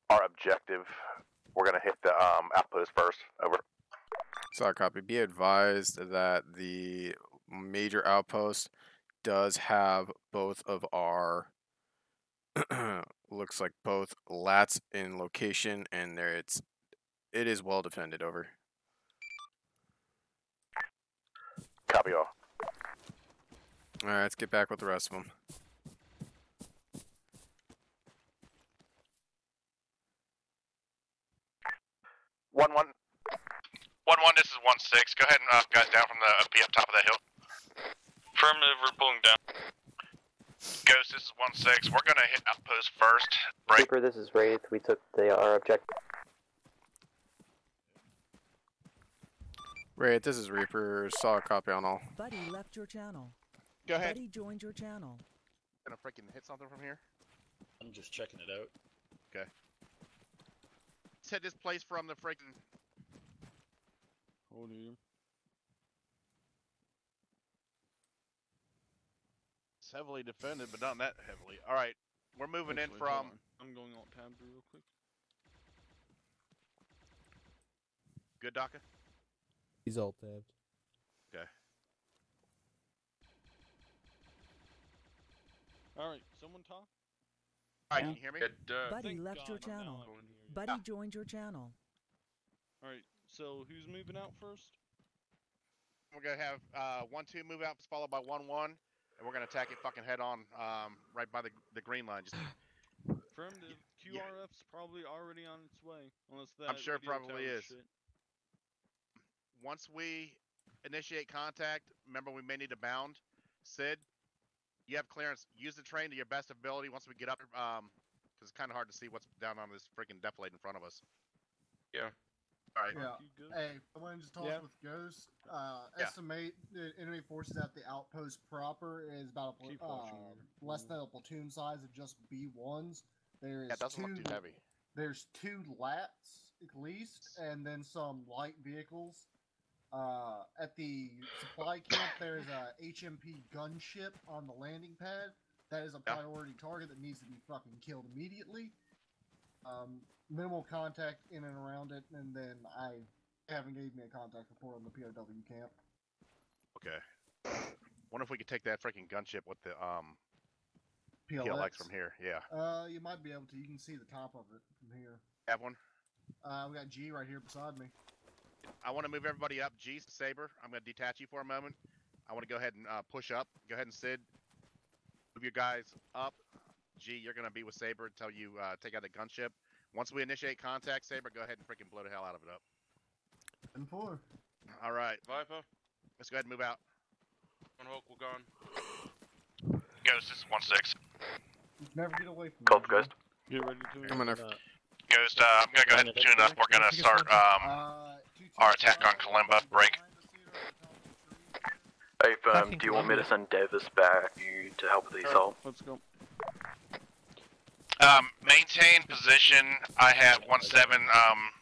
our objective. We're going to hit the outpost first. Over. Solid copy. Be advised that the major outpost does have both of our looks like both lats in location, and it is well defended. Over. Copy all. All right, let's get back with the rest of them. One. This is 1-6. Go ahead and guys down from the up top of that hill. Affirmative, we're pulling down. Ghost, this is 1-6. We're gonna hit outpost first. Break. Reaper, this is Wraith. We took our objective. Wraith, this is Reaper. Solid copy on all. Buddy left your channel. Go ahead. Buddy joined your channel. Gonna freaking hit something from here. I'm just checking it out. Okay. Let's hit this place from the freaking. Hold you. It's heavily defended, but not that heavily. All right, we're moving in from. I'm going alt tab real quick. Good, Daka. He's alt tabbed. Okay. All right, someone talk. All right, can you hear me? Buddy left your channel. Buddy joined your channel. All right, so who's moving out first? We're gonna have 1-2 move out, followed by 1-1, and we're gonna attack it fucking head on, right by the green line. Just Affirmative. QRF's probably already on its way, unless that. I'm sure it radio probably tower is. shit. Once we initiate contact, remember we may need to bound. Sid, you have clearance. Use the train to your best ability once we get up, because it's kind of hard to see what's down on this freaking defilade in front of us. Yeah. All right. Yeah. Hey, I want to just talk with Ghost. Estimate the enemy forces at the outpost proper is about less than a platoon size of just B1s. There's Yeah, it doesn't look too heavy. There's 2 lats at least, and then some light vehicles. At the supply camp, there's a HMP gunship on the landing pad. That is a priority target that needs to be fucking killed immediately. Minimal contact in and around it, and then I haven't gave me a contact report on the POW camp. Okay. Wonder if we could take that freaking gunship with the PLX from here. Yeah. You might be able to. You can see the top of it from here. Have one. We got G right here beside me. I want to move everybody up. G, Saber, I'm going to detach you for a moment. I want to go ahead and push up. Go ahead and Sid. Move your guys up. G, you're going to be with Saber until you take out the gunship. Once we initiate contact, Saber, go ahead and freaking blow the hell out of it up. And 4. All right. Viper. Let's go ahead and move out. One Hawk, we're gone. Ghost, this is 1-6. Never get away from Cold Ghost. Get ready to. I'm gonna. Ghost, I'm going to go ahead and tune up. We're going to start our attack on Kalimba. Break. Hey, firm, do you want me to send Davis back you to help with the assault? Let's go. Maintain position. I have 1-7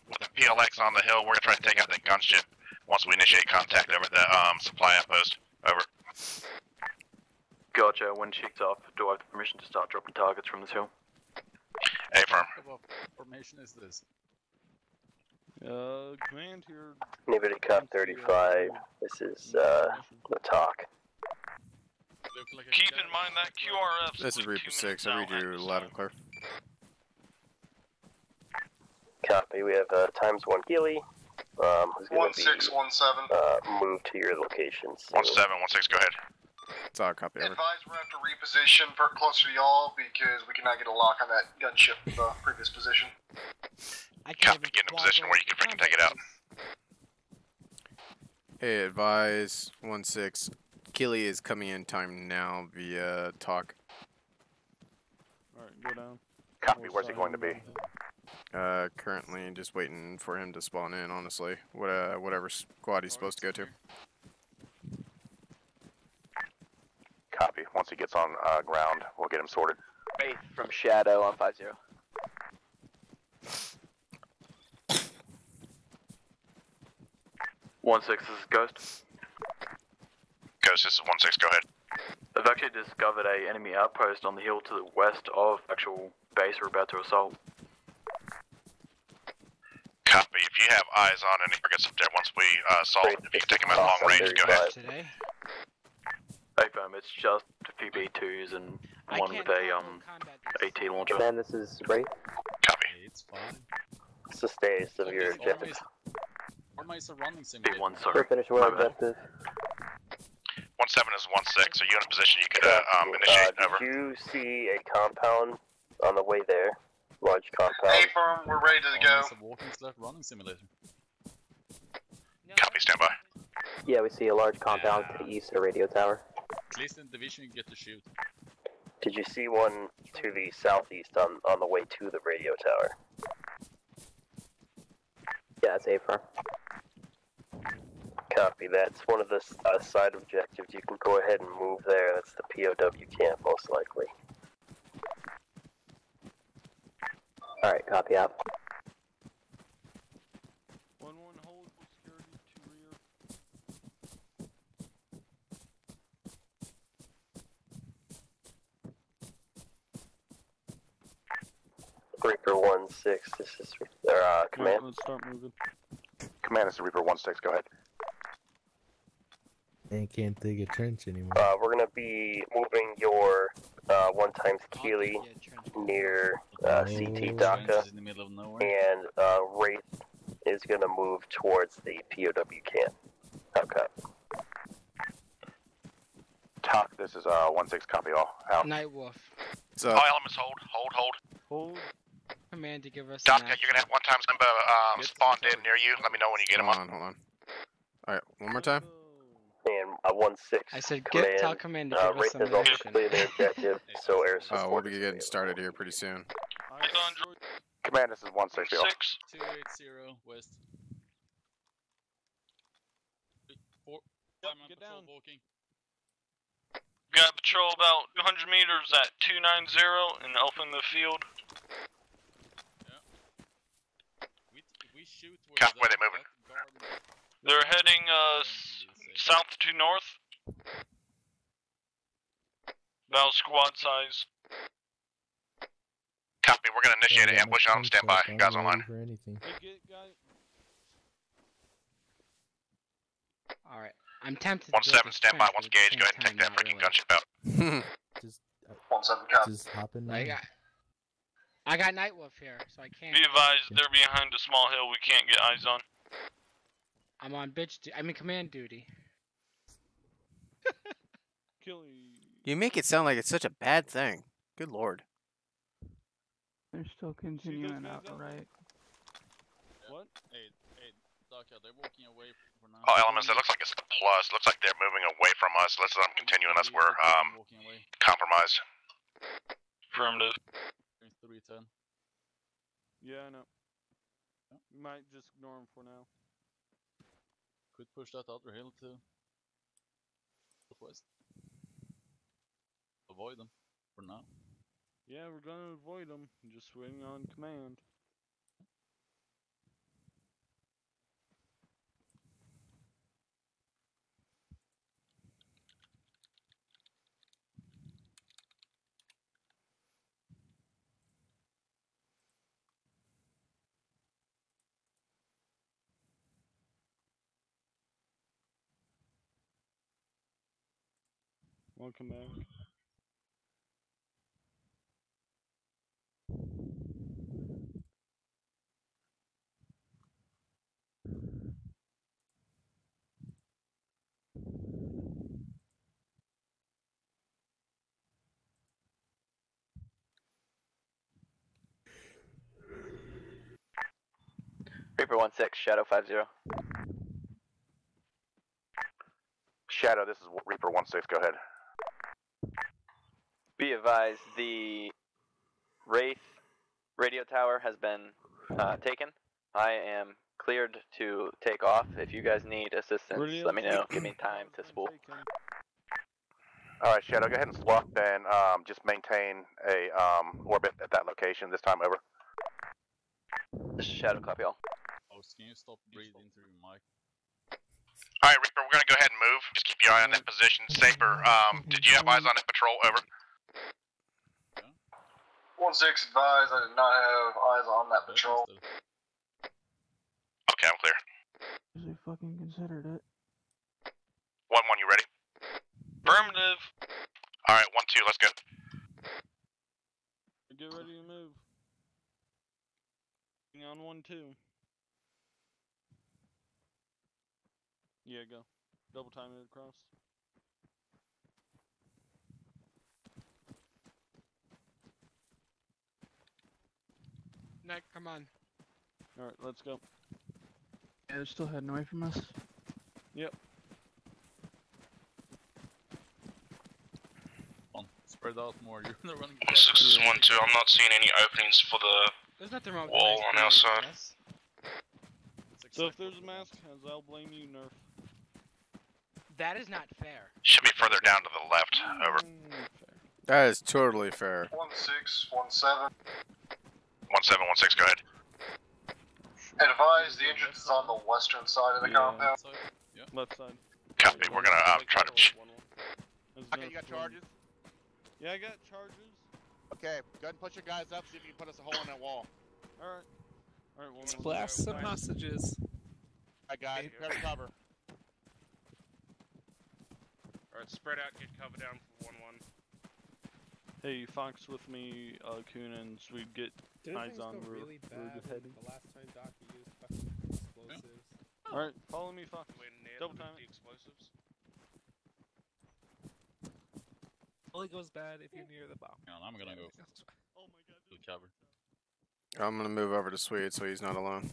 with the PLX on the hill. We're going to try to take out that gunship once we initiate contact over the supply outpost. Over. Gotcha, when checked off, do I have permission to start dropping targets from this hill? Hey, firm. What formation is this? Command here. Anybody cop 35? This is the talk. Keep in mind that QRF. This is Reaper 6. I read you loud and clear. Copy. We have times 1 Healy. Who's going to be 1617. moved to your location. 1716, go ahead. It's all copy. Over. Advise we're going to have to reposition closer to y'all because we cannot get a lock on that gunship from the previous position. Copy, get in a position where you can freaking take it out. Hey, advise 16. Keely is coming in time now via talk. Alright, go down. Copy, where's he going to be? Currently just waiting for him to spawn in, honestly. Whatever squad he's supposed to go to. Copy. Once he gets on ground, we'll get him sorted. Faith from Shadow on 50. 16, this is Ghost. Ghost, this is 16, go ahead. I've actually discovered a enemy outpost on the hill to the west of actual base we're about to assault. Copy. If you have eyes on any targets up there, once we assault, if you can take them at long range, go ahead. Today? AFM, it's just a few B2s and one with a AT launcher. Man, this is Ray. Copy. It's fine. Sustain some of your objectives. Arma is a running simulator. B1, So sorry. finish one objective. 17 is 16. Are you in a position you could initiate? Over. Did you see a compound on the way there? Large compound. Hey, firm, we're ready to go. It's a walking slash running simulator. Copy, stand by. Yeah, we see a large compound to the east of the radio tower. At least in division you get to shoot. Did you see one to the southeast on the way to the radio tower? Yeah, it's A-firm. Copy, that's one of the side objectives. You can go ahead and move there. That's the POW camp, most likely. Alright, copy out. 1-1, hold for security to Reaper 1-6, this is command. Let's start moving. Command, this is Reaper 16, go ahead. And can't dig a trench anymore. We're gonna be moving your 1 times Keely near CT DACA, and Wraith is gonna move towards the POW camp. Okay. Talk, this is 16, copy all. Out. Nightwolf. All elements hold. Hold. Command to give us. DACA, you're gonna have 1 times Simba spawned in near you. Let me know when you get him on. Hold on. Alright, one more time. And 1-6. I said, command, tell command to give us Wraith some has also action. completed their objective, so air We'll support. be getting started here pretty soon. Command, this is 16. 280 west. Get down. Walking. Got patrol about 200 meters at 290 and Alpha in the field. We shoot Copy, where they moving? They're heading south to north. About squad size. Copy, we're gonna initiate an ambush on them. Stand by. Guys online. For anything. Alright. I'm tempted to 17, stand by. Once gauge, go ahead and take that freaking gunship out. Just, 17, copy. just hop in I there. got Nightwolf here, so I can't. Be advised, they're behind a small hill we can't get eyes on. I'm on command duty. You make it sound like it's such a bad thing. Good lord. They're still continuing out, right? What? Hey, DACA, they're walking away for now. All elements, it looks like it's a plus. Looks like they're moving away from us. Let's let them continue unless we're compromised. Affirmative. 310. Yeah, I know. We might just ignore him for now. Could push that other hill too. Southwest. Avoid them for now. Yeah, we're gonna avoid them. Just waiting on command. Welcome back. Reaper 1-6, Shadow 50. Shadow, this is Reaper 1-6. Go ahead. Be advised, the Wraith radio tower has been taken. I am cleared to take off. If you guys need assistance, let me know. Give me time to spool. All right, Shadow, go ahead and swap and just maintain a orbit at that location this time. Over. This is Shadow, copy all. Oh, can you stop breathing through your mic? Alright, Reaper, we're gonna go ahead and move. Just keep your eye on that position. Saber, did you have eyes on that patrol? Over. 1-6 advised, I did not have eyes on that patrol. Okay, I'm clear. They fucking considered it. 1-1, you ready? Affirmative. Alright, 1-2, let's go. Get ready to move. On 1-2. Yeah, go. Double time it across. Nick, come on. Alright, let's go. Yeah, they're still heading away from us. Yep. Come on, spread out more. You're the running. 1-6 is 1-2. I'm not seeing any openings for the There's nothing wrong with wall the on our side. So if there's a mask, I'll blame you, Nerf. That is not fair. Should be further down to the left. Over. That is totally fair. 1-6, 1-7. 1-7, 1-6, go ahead. Advise, the entrance is on the western side of the compound. Left side. Copy, we're gonna try to... Okay, you got charges? Yeah, I got charges. Okay, go ahead and push your guys up, see if you can put us a hole in that wall. Alright. Alright, Let's blast some hostages. Alright guys, prepare to cover. Alright, spread out, get cover down for 1-1. Hey, Fox with me, Kunin, so we get eyes on really bad heading. the last time Doc used fucking explosives. Alright, follow me, Fox. Double time the explosives. Only goes bad if you're near the bomb. Hang on, I'm gonna go. Oh my god. To the cover. I'm gonna move over to Swede so he's not alone.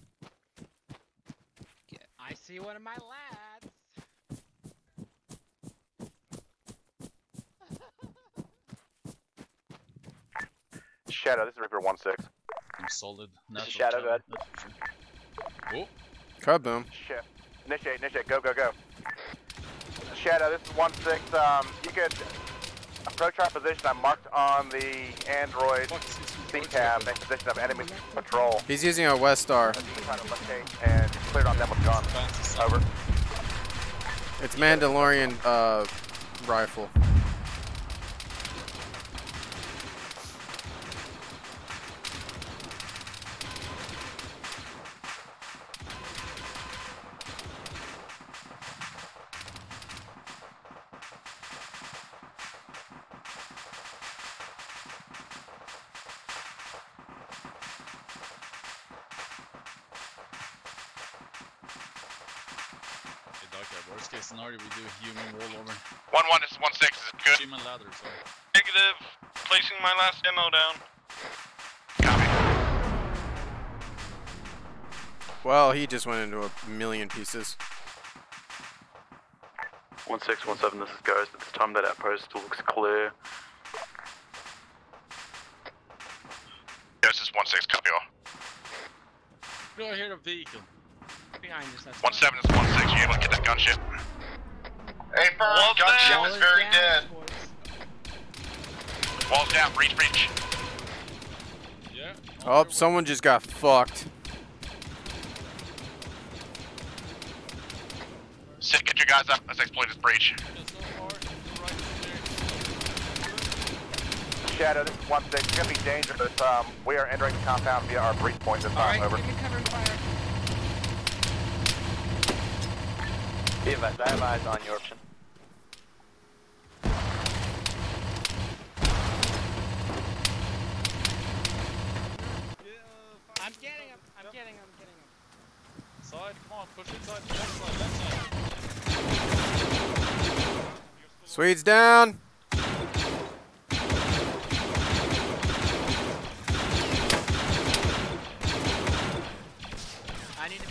I see one of my lads. Shadow, this is Reaper 1-6. I'm solid. Shadow, go ahead. Oh. Kaboom. Shit. Initiate, go. Shadow, this is 1-6. You could approach our position. I'm marked on the Android C-tab, next position of enemy patrol. He's using a West Star. Trying to locate and cleared on them with guns. Over. It's Mandalorian rifle. Worst case scenario, we do a human wall over. 1-1, this is 1-6, is it good? Human ladder, sorry. Negative. Placing my last demo down. Well, he just went into a million pieces. 1-6, 1-7, this is Ghost. At this time, that outpost still looks clear. Ghost is 1-6, copy all. Do I hear a vehicle? Behind us, that's 1-7 is 1-6, you able to get that gunship? Hey, firm, gunship is very dead. Walls down, breach. Yeah. Oh, someone just got fucked. Sid, get your guys up, let's exploit this breach. Shadow, this is 1-6. It's gonna be dangerous. We are entering the compound via our breach point this time. Over. Be advised, I have eyes on your option. I'm getting him. Side, come on, push inside. Left side. Swede's down. I need to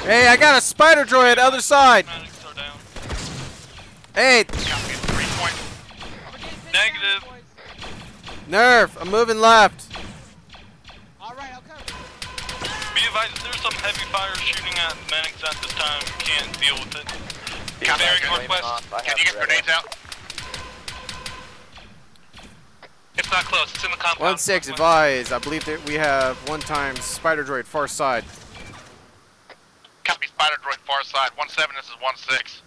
Hey, I got a spider droid other side. Medics are down. Hey, Negative. Nerf, I'm moving left. Alright, I'll cover. Be advised, there's some heavy fire shooting at medics at this time. Can't deal with it. Bearing northwest. Can you get grenades out? It's not close. It's in the compound. 1-6 advise. I believe that we have 1 spider droid far side. Copy, spider droid far side. 1-7, this is 1-6.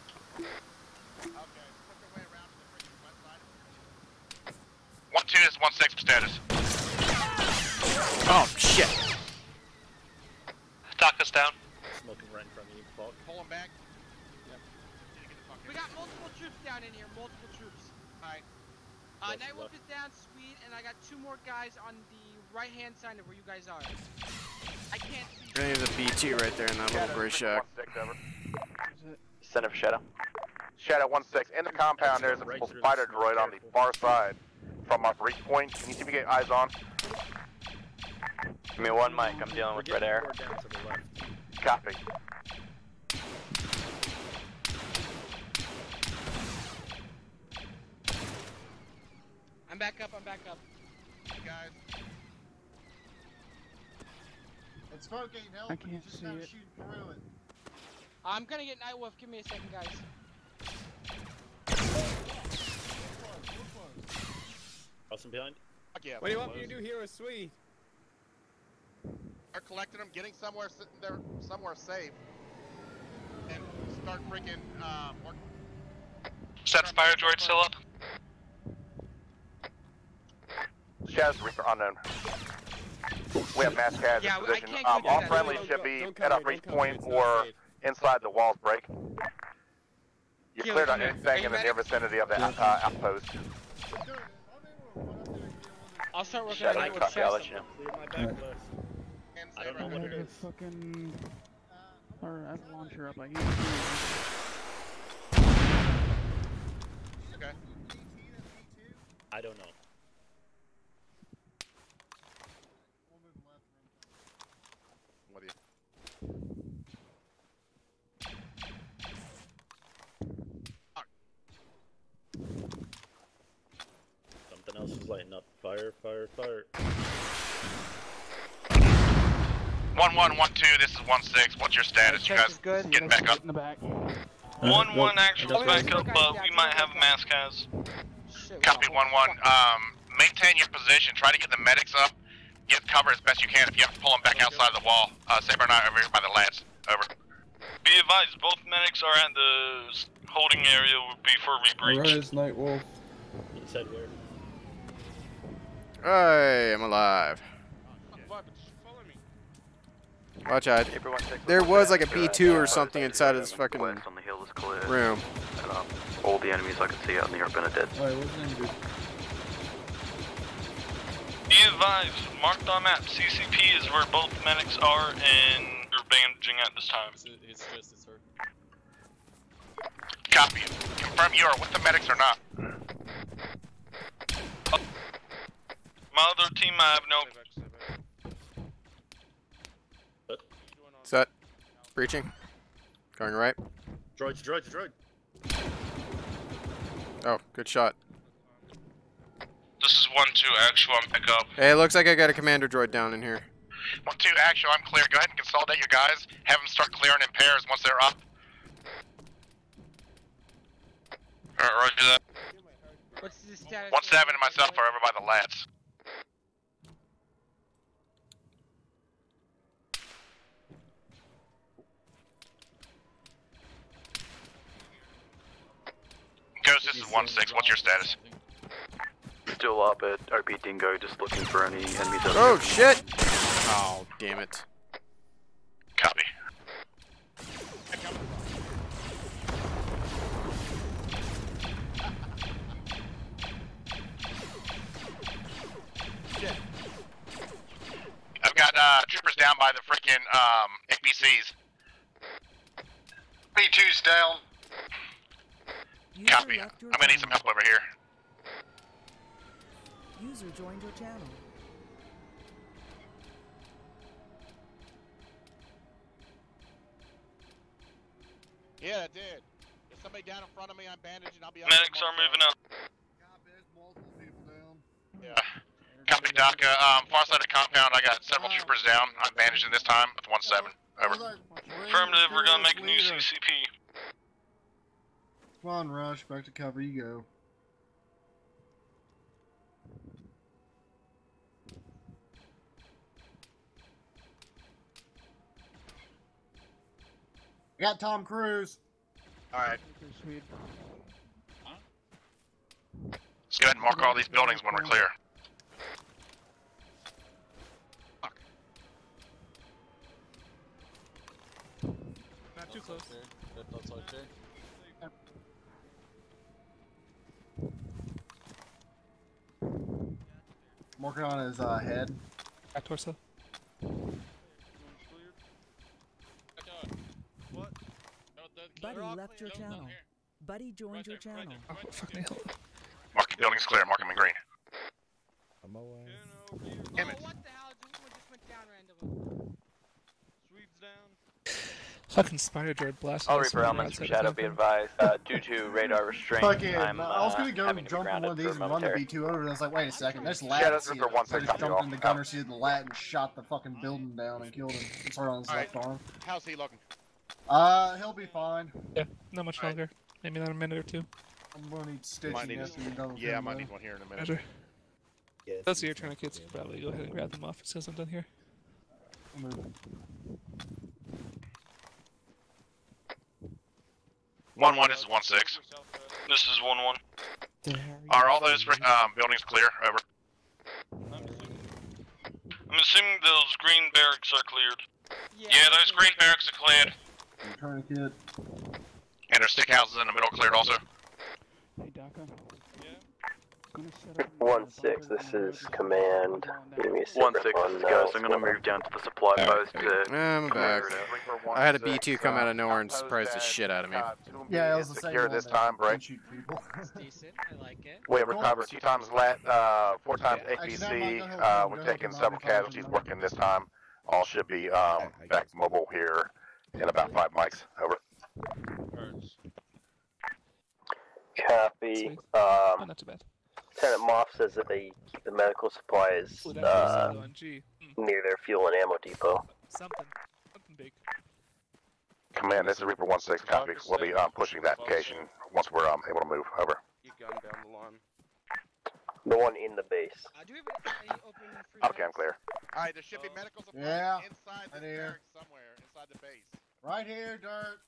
1-2, this is 1-6 status. Oh, shit. Talk us down. Smoking right in front of you, Paul. Pull him back. We got multiple troops down in here, multiple troops. Alright. Nightwolf is down, sweet, and I got 2 more guys on the right-hand side of where you guys are. I can't see. There's a B2 right there in that little gray shack. 1-6, over. Center for Shadow. Shadow 1-6. In the compound, there's a spider droid on the far side from our breach point. Can you see if we get eyes on? Give me 1 mic. I'm dealing with red air. Down to the left. Copy. I'm back up, I'm back up. Guys. It's fucking help. I can't just see gotta it. shoot through it. I'm gonna get Nightwolf, give me a second, guys. Crossing behind. Yeah, What do you want me to do here with Sweet? Start collecting them, getting somewhere sitting there, somewhere safe, and start freaking work. Set fire droid still up. Shadow's Reaper unknown. We have mass casualties Yeah, in I position. can't go All that friendly way. should be Don't at cover our it, breach don't cover it, point it's not or safe. inside the walls break. You're Keely, cleared on come here. anything Are in the you near medic? vicinity of the outpost. I'll start working Shadow, on Nightwolf copy. I'll chest. let you know. Clear my back left. I don't know I what have it a is. fucking... Or I have a launcher up, I can't see Okay. I don't know. With you. Something else is lighting up. Fire, fire, fire. 1-1-1-2, this is 1-6. What's your status? You guys getting back up? in the back. 1-1 actual backup, but we might have mass cas. Copy 1-1. Maintain your position. Try to get the medics up. Get cover as best you can. If you have to pull them back outside of the wall. Saber and I over here by the lads. Over. Be advised, both medics are at the holding area before we breach. Rise, Nightwolf. You said where? Hey, I'm alive. Watch out. There was like a B2 or something inside of this fucking on the hill is clear. room. And, all the enemies I can see out in the open are dead. I wasn't injured. Be advised, marked on map, CCP is where both medics are and they're bandaging at this time. It's just, it's hurt. Copy. Confirm you are with the medics or not. My other team, I have no... Set. Breaching. Going right. Droid, droid, droid. Oh, good shot. This is 1-2 actual, I'm back up. Hey, it looks like I got a commander droid down in here. 1-2, actual, I'm clear. Go ahead and consolidate your guys. Have them start clearing in pairs once they're up. Alright, roger that. What's the status? 1-7 and myself are over by the lads. Ghost, this is 1-6. What's your status? Still up at OP Dingo, just looking for any enemies out Oh, shit! Oh, damn it. Copy. I've got troopers down by the freaking APCs. B2's down. Copy. I'm gonna need some help over here. User joined your channel. Yeah, it did. There's somebody down in front of me. I'm bandaging. I'll be up. Medics are moving up. Yeah. Copy, Doc. Far side of the compound, I got several troopers down. I'm bandaging this time with 1-7. Over. Affirmative, we're gonna make a new CCP. Come on, Rush. Back to cover you go. I got Tom Cruise. Alright. Let's go ahead and mark all these buildings when we're clear. Not too close. That's okay. I'm working on his head. Back torso. Buddy left your channel. Buddy joined your channel. Mark the buildings clear. Mark them in green. I'm away. Damn it. What the hell? Someone just went down randomly. Sweeps down. Fucking spider droid blast. All Reaper elements from Shadow be advised. Due to radar restraint, Fucking, I'm I was gonna go having to be jump on one of grounded these for and run the momentary. B2 over, and I was like, wait a second, there's Yeah, lats that's here. Reaper 1-6, So I just copy jumped all. in the gunner seat of the lat and shot the fucking building down and killed him. It's hard on his left arm. How's he looking? He'll be fine. Yeah, not much longer. Maybe another minute or two. I'm gonna need stitching Might need after you're done with yeah, I him, might though. need one here in a minute. Roger. Those are your tourniquets. You can probably go ahead and grab them off as soon as I'm done here. 1-1, this is 1-6. This is 1-1. Are all those buildings clear? Over. I'm assuming those green barracks are cleared. Yeah, those green barracks are cleared. Tourniquet. And there's stick houses in the middle cleared also. Hey, Daka. 1-6, this is command. Give me a 1-6, separate one, guys. I'm gonna move down to the supply post to. I'm back. I had a B2 come out of nowhere and surprise the shit out of me. Yeah, it was the same Secure one this that time, break. shoot people. Decent. I like it. We have recovered 2 times lat, 4 times APC. We've taken several casualties working this time. All should be back mobile here in about 5 mics. Over. Copy. Not too bad. Lieutenant Moff says that they keep the medical supplies Ooh, that was ONG. near their fuel and ammo depot. Something big. Command, this is Reaper 1-6, copy. We'll be pushing that location once we're able to move. Over. You gun down the line. The one in the base. Do we have any open free Okay, I'm clear. Alright, there should be medical supplies inside the barracks somewhere, inside the base. Right here, Dirt.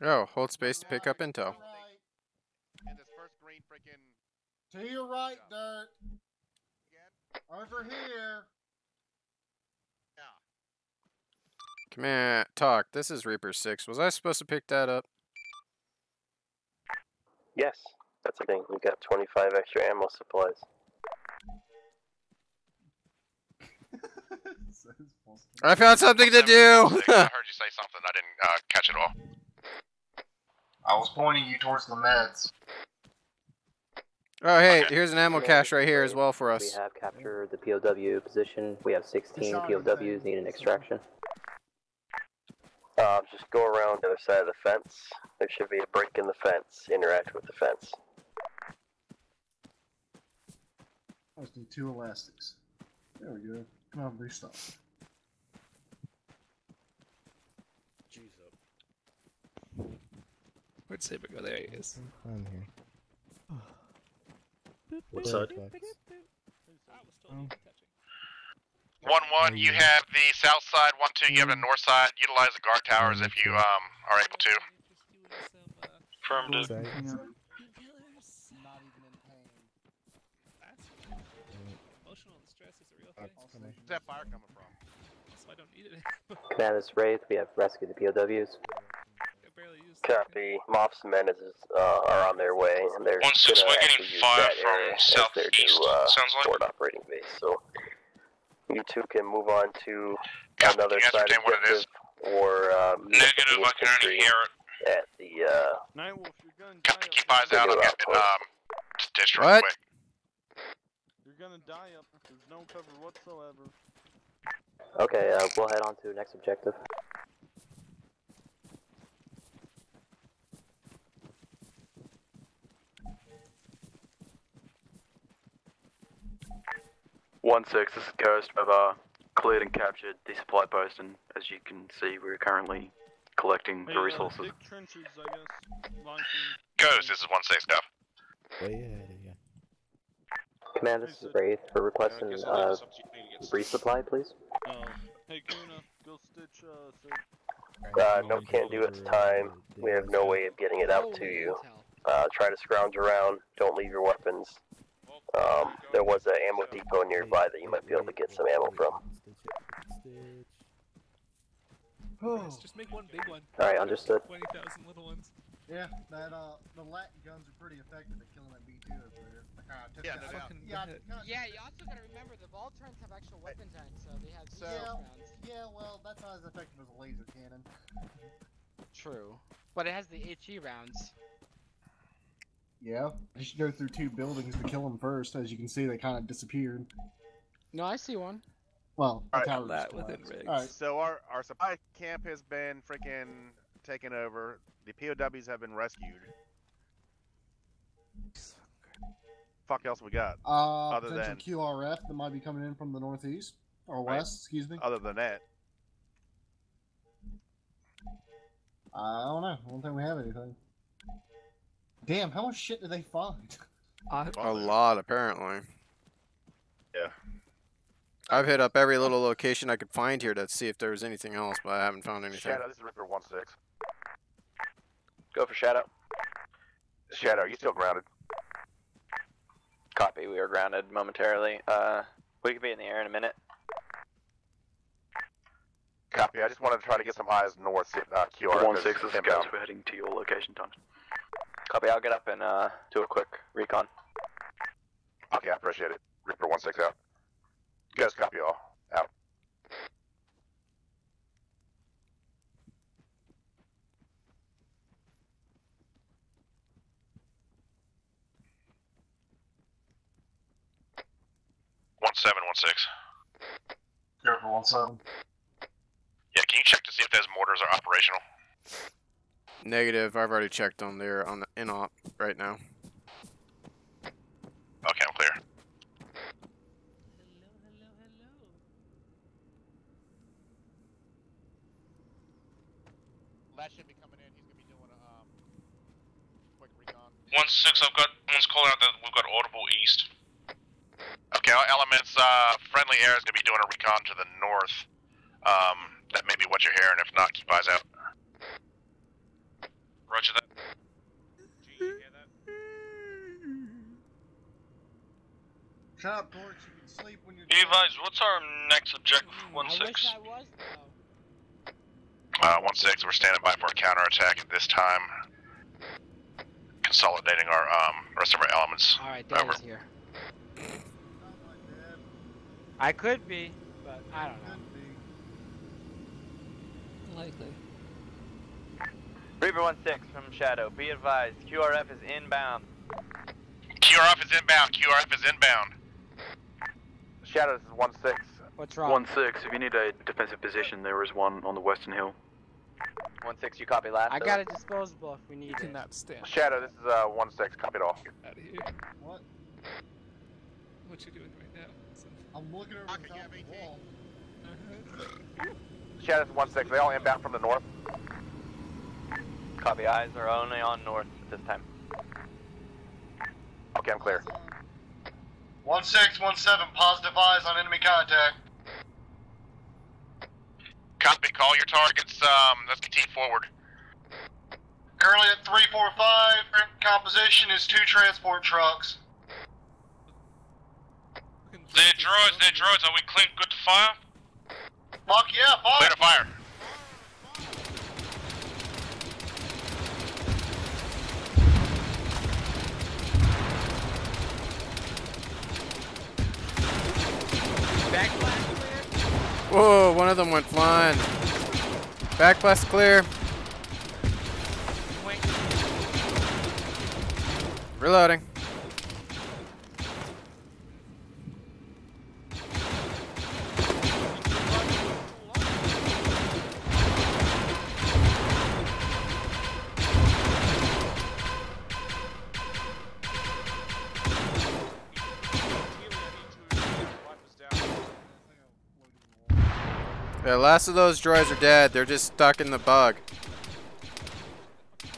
Oh, hold space to pick up intel. In this first green freaking. To your right, Dirt. Over here. Command, talk. This is Reaper 6. Was I supposed to pick that up? Yes, that's the thing. We got 25 extra ammo supplies. I found something to do! I heard you say something. I didn't catch it all. I was pointing you towards the meds. Oh, hey, here's an ammo cache right here as well for We us. have captured the POW position. We have 16 POWs need an extraction. Just go around the other side of the fence. There should be a break in the fence. Interact with the fence. I just need 2 elastics. There we go. Come on, restart. Jeez up. Where'd Saber go? There he is. I'm here. What side? 1-1, you have the south side. 1-2, you have the north side. Utilize the guard towers if you are able to. Affirmative. Emotional distress is a real thing. Where's that fire coming from? So I don't need it. Command, this is Wraith. We have rescued the POWs. Copy. Moff's men are on their way, and they're 1-6, we're getting use fire that from area as their southeast, new sounds like. forward operating base. So you two can move on to Copy. another You side ascertain what it is? objective, or Negative, I can only hear it. at the Nightwolf, your gun. Copy, keep eyes out. I'm getting district What? quick. You're gonna die up. There's no cover whatsoever. Okay, we'll head on to next objective. 1-6, this is Ghost. I've cleared and captured the supply post, and as you can see, we're currently collecting the resources. Big trenches, I guess. Launching. Ghost, this is 1-6, go. Way ahead of you. Command, this is Wraith. We're requesting resupply, please. Oh. Hey, Kuna, go stitch, No can do at the time. We have no way of getting it out to you. Try to scrounge around. Don't leave your weapons. There was an ammo depot nearby that you might be able to get some ammo from. Let's just make one big one. Alright, understood. 20,000 little ones. Yeah, that the lat guns are pretty effective at killing that B2 over there. Yeah, you also gotta remember the Voltrons have actual weapons on it, so they have rounds. Yeah, well, that's not as effective as a laser cannon. True. But it has the HE rounds. Yeah, you should go through 2 buildings to kill them first. As you can see, they kind of disappeared. No, I see one. Well, the tower Alright, just collapsed. Alright, so our supply camp has been freaking taken over. The POWs have been rescued. Fuck else we got? Other Potential than QRF that might be coming in from the northeast or west. Excuse me. Other than that, I don't know. I don't think we have anything. Damn, how much shit did they find? A lot, apparently. Yeah. I've hit up every little location I could find here to see if there was anything else, but I haven't found anything. Shadow, this is Reaper 1-6. Go for Shadow. Shadow, are you still grounded? Copy, we are grounded momentarily. We could be in the air in a minute. Copy, I just wanted to try to get some eyes north. QR 1-6, this is Ghost. We're heading to your location, Tom. Copy, I'll get up and do a quick recon. Okay, I appreciate it. Reaper 1-6 out. Ghost, copy all. Out. One 7-1-6. Go for 1-7. Yeah, can you check to see if those mortars are operational? Negative. I've already checked them. They're on the in-op right now. Okay, I'm clear. Last should be coming in. He's gonna be doing a quick recon. 1-6, I've got one's calling out that we've got audible east. Okay, our elements, friendly air is gonna be doing a recon to the north. That may be what you're hearing. If not, keep eyes out. Roger that. Shut up, Torch. You can sleep when you're. Advise, what's our next objective? 1-6. I wish I was, though. 1-6, we're standing by for a counterattack at this time. Consolidating our rest of our elements. Alright, Daddy's here. I could be, but I don't know. Likely. Reaper 1-6 from Shadow. Be advised, QRF is inbound. QRF is inbound. QRF is inbound. Shadow, this is 1-6. What's wrong? 1-6, if you need a defensive position, there is one on the western hill. 1-6, you copy last. I got a disposable if we need it. Cannot stand. Shadow, this is 1-6. Copy it all. Out of here. What? What you doing right now? I'm looking over the top of the wall. Shadow, this is 1-6. They all inbound from the north. Copy, eyes are only on north at this time. Okay, I'm clear. 1-6-1-7, positive eyes on enemy contact. Copy, call your targets. Let's continue forward. Currently at 345, composition is 2 transport trucks. They're droids, are we clean, good to fire? Fuck yeah, fire! Clear to fire. Whoa, one of them went flying. Back blast clear. Reloading. The last of those droids are dead. They're just stuck in the bug. I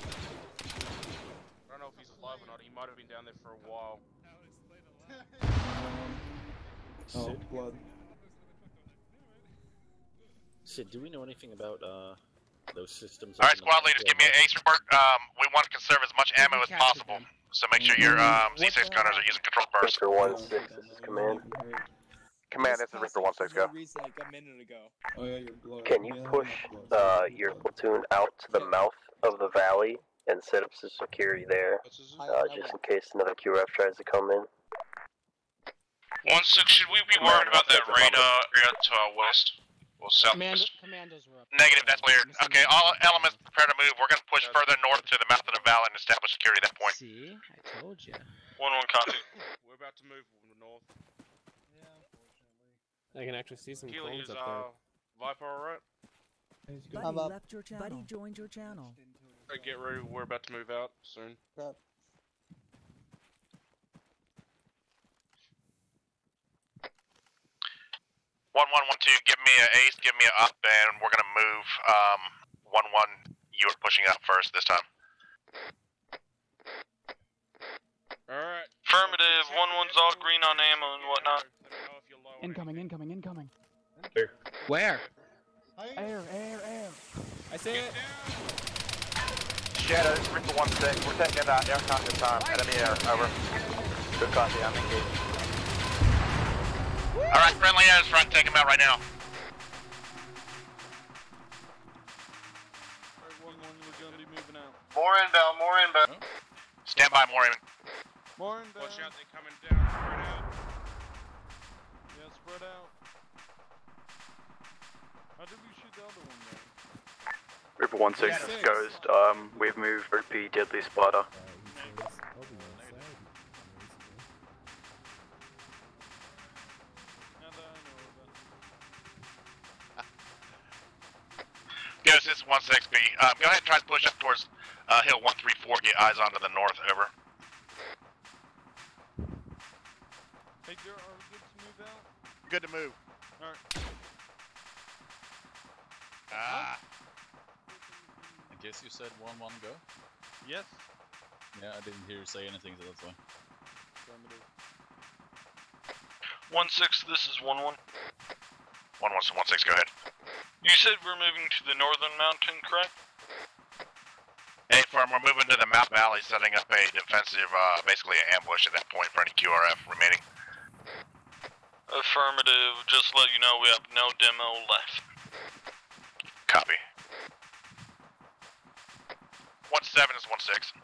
don't know if he's alive or not. He might have been down there for a while. Oh, blood. Sid, do we know anything about those systems? Alright, squad leaders, give me an ace report. We want to conserve as much ammo as possible. So make sure your Z6 gunners are using control burst. Reaper 1-6, this is command. Command, this is Reaper 1-6, go. Like a minute ago. Oh yeah, you're blowing. Can you push your platoon out to the mouth of the valley and set up some security there, just in case another QRF tries to come in? 1-6, should we be worried about that radar area to our west? Or southwest? Commandos were up. Negative, that's cleared. Okay, all elements prepare to move. We're going to push further north to the mouth of the valley and establish security at that point. See? I told you. 1-1 copy. We're about to move north. I can actually see some Keely, clones is up there. Viper alright? Buddy left your channel. Buddy joined your channel. Alright, get ready. We're about to move out soon. 1-1-1-2, give me an ace, give me an up, and we're gonna move. 1-1, you are pushing out first this time. Alright. Affirmative, 1-1's all green on ammo and whatnot. Incoming, incoming, incoming. Where? Air. I see it. Shadow, Reaper 1-6, we're taking air con this time. Enemy air, over. Good copy, I'm engaged. Alright, friendly air is front, take him out right now. Alright, 1-1, we're gonna be moving out. More inbound, more inbound. Stand by, more aiming. More inbound. Watch out, they're coming down. Spread out. Yeah, spread out. How did we shoot the other one though? Reaper 1-6, this is Ghost. We've moved OP Deadly Spider. Ghost, this is 1-6B. Go ahead and try to push up towards Hill 134, get eyes onto the north, over. Hey, are we good to move out? Good to move. Alright. Ah. I guess you said 1-1 go? Yes. Yeah, I didn't hear you say anything, so that's why. 1-6, this is 1-1. 1-1-6, go ahead. You said we're moving to the northern mountain, correct? Hey, firm, we're moving to the Mount Valley, setting up a defensive, basically an ambush at that point for any QRF remaining. Affirmative, just let you know we have no demo left. Copy. 1-7 is 1-6.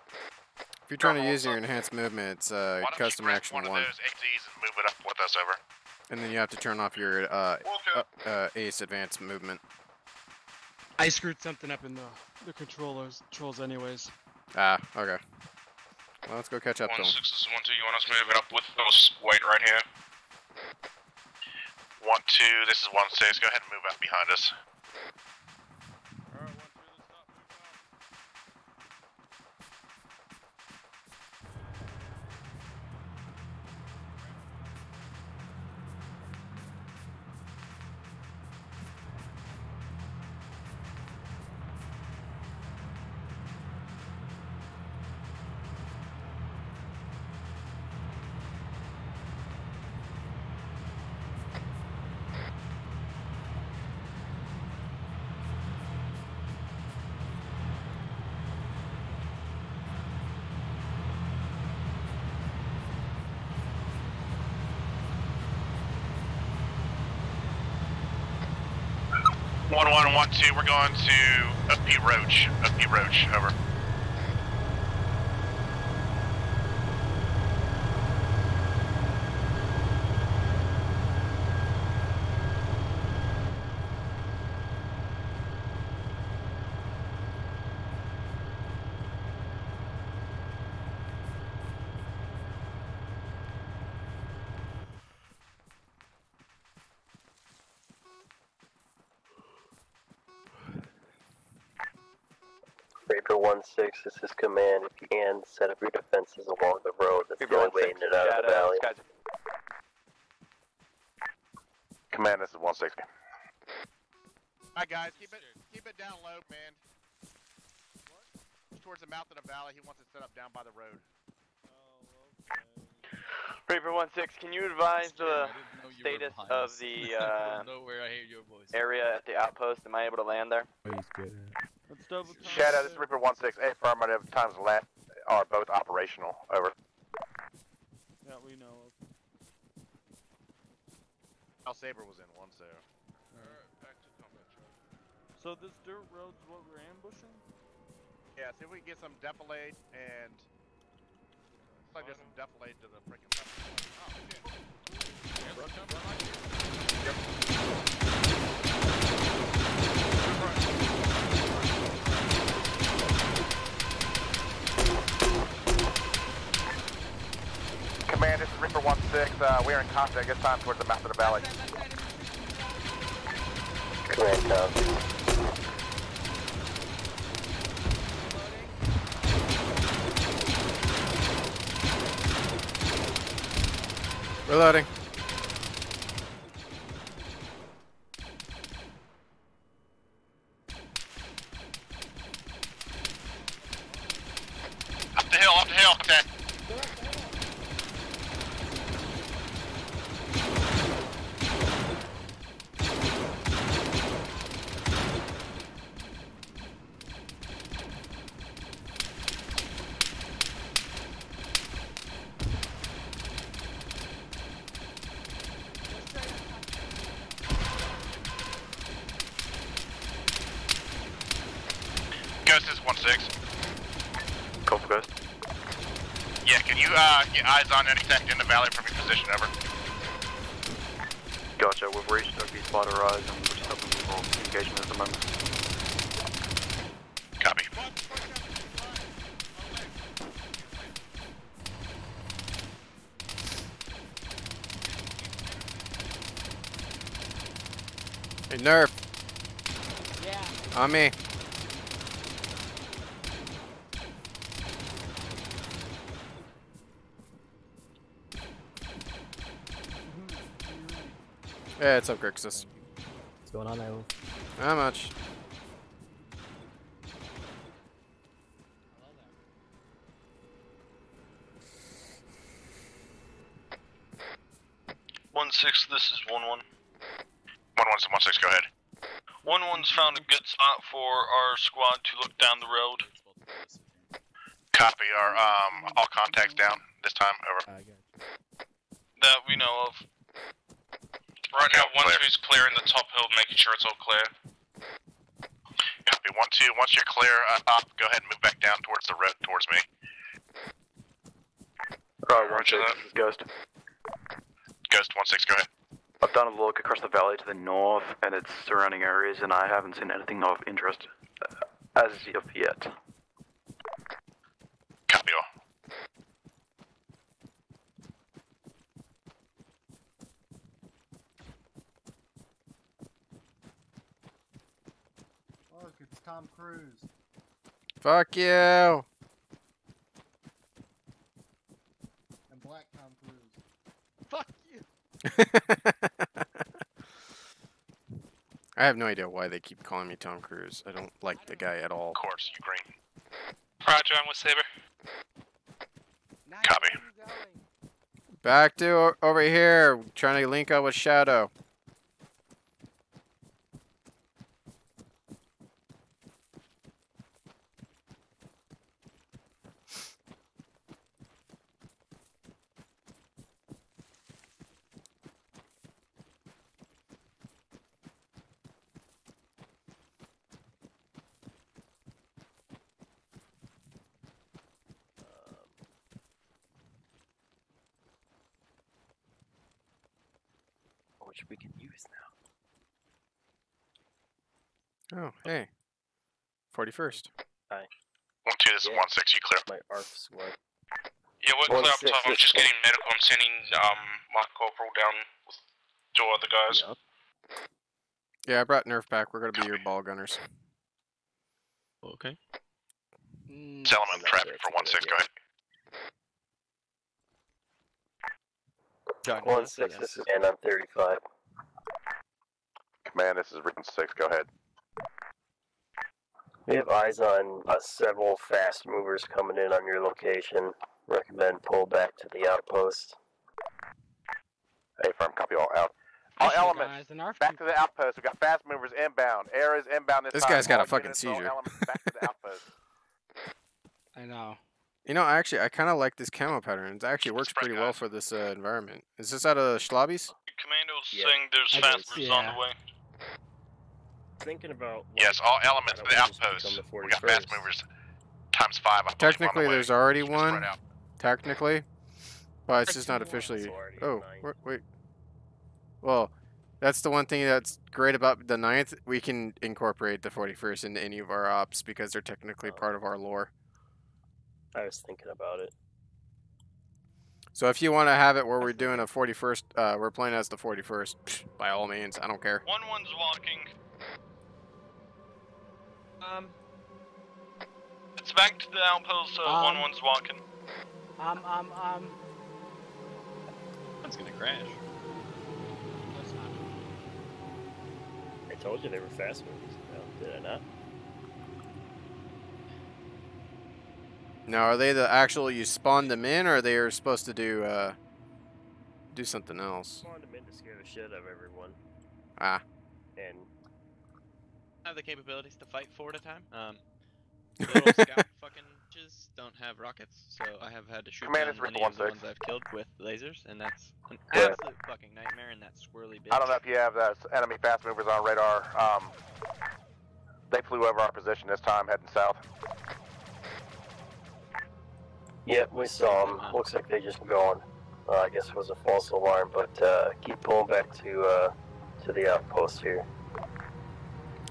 If you're trying to use your enhanced movement, it's custom action 1. One of those ATs and move it up with us, over. And then you have to turn off your ace advanced movement. I screwed something up in the controls anyways. Ah, okay. Well, let's go catch up to 1-6, him. this is 1-2, you want us to move it up with those white right here? 1-2, this is 1-6, go ahead and move up behind us. Alright, 1-2, let's stop. Move. 1-1-1-2, we're going to Upbeat Roach. Upbeat Roach, over. Reaper 1-6, this is command. If you can, set up your defenses along the road. That's the only way in and out of the valley. Command, this is 1-6. Alright guys, keep it down low, man. Towards the mouth of the valley, he wants it set up down by the road. Reaper 1-6, can you advise the status of the area at the outpost? Am I able to land there? Let's double time. Shadow, this is Reaper 1-6. Affirmative. Times left are both operational. Over. That we know of. Al Saber was in one, so. Alright, back to combat truck. So this dirt road's what we're ambushing? Yeah, see if we can get some defilade and. Looks like there's some defilade to the freaking left. Oh, shit. Command, this is Reaper 1-6. We are in contact this time towards the mouth of the valley. Command copy. Reloading. Up the hill, okay. Ghost is 1-6. Call for Ghost. Yeah, can you get eyes on any tech in the valley from your position, over? Gotcha, we've reached Oakley Spider Rise and we're just helping people engagement at the moment. Copy. Hey, Nerf. Yeah. On me. Yeah, it's up, Grixis. What's going on, Iowa? Not much. This is 1-1. 1-1-6, go ahead. 1-1's found a good spot for our squad to look down the road. Copy. Our all contacts down this time, over. That we know of. Right now, 1-2's clearing the top hill, making sure it's all clear. Copy. 1-2. Once you're clear up, go ahead and move back down towards the road, towards me. Right, 1-6, this is Ghost. Ghost 1-6, go ahead. I've done a look across the valley to the north and its surrounding areas, and I haven't seen anything of interest as of yet. Copy all. Look, it's Tom Cruise. Fuck you. And Black Tom Cruise. Fuck you. I have no idea why they keep calling me Tom Cruise. I don't like the guy at all. Of course, you green. Roger, I'm with Saber. Copy. Back to over here, trying to link up with Shadow. Which we can use now. Oh, hey. 41st. Hi. 1-2, this is 1-6, you clear. My ARF squad. Yeah, we're clear up top. I'm just getting medical. I'm sending my corporal down with 2 other guys. Yep. Yeah, I brought Nerf back. We're gonna be your ball gunners. Okay. Tell him I'm traffic for 1-6, go ahead. 1-6, this is and I'm 35. Command, this is Reaper 6, go ahead. We have eyes on several fast movers coming in on your location. Recommend pull back to the outpost. Hey, firm, copy all out. All elements, back to the outpost. We've got fast movers inbound. Air is inbound this time. This guy's got All a fucking units, all seizure. elements back to the outpost. I know. You know, actually, I kind of like this camo pattern. It actually works pretty well for this environment. Is this out of Schlobby's? Commando's saying there's fast movers on the way. Thinking about. Yes, all elements to the outpost. We got fast movers times 5. I believe, Technically, on the way. there's already Just one. spread out. Technically, but it's just not officially. Oh, wait. Well, that's the one thing that's great about the 9th. We can incorporate the 41st into any of our ops because they're technically part of our lore. I was thinking about it. So if you want to have it where we're doing a 41st, we're playing as the 41st, by all means, I don't care. 1-1's walking. It's back to the outpost, so 1-1's walking. It's gonna crash. I told you they were fast movers. No, did I not? Now, are they the actual you spawn them in, or they are supposed to do something else? Spawned them in to scare the shit out of everyone. Ah. And I have the capabilities to fight 4 at a time. The little scout fucking bitches don't have rockets, so I have had to shoot down any of the ones I've killed with lasers, and that's an absolute fucking nightmare in that swirly bitch. I don't know if you have the enemy fast movers on radar. They flew over our position this time, heading south. yep, we saw them. Looks like they just gone. I guess it was a false alarm, but keep pulling back to the outpost here.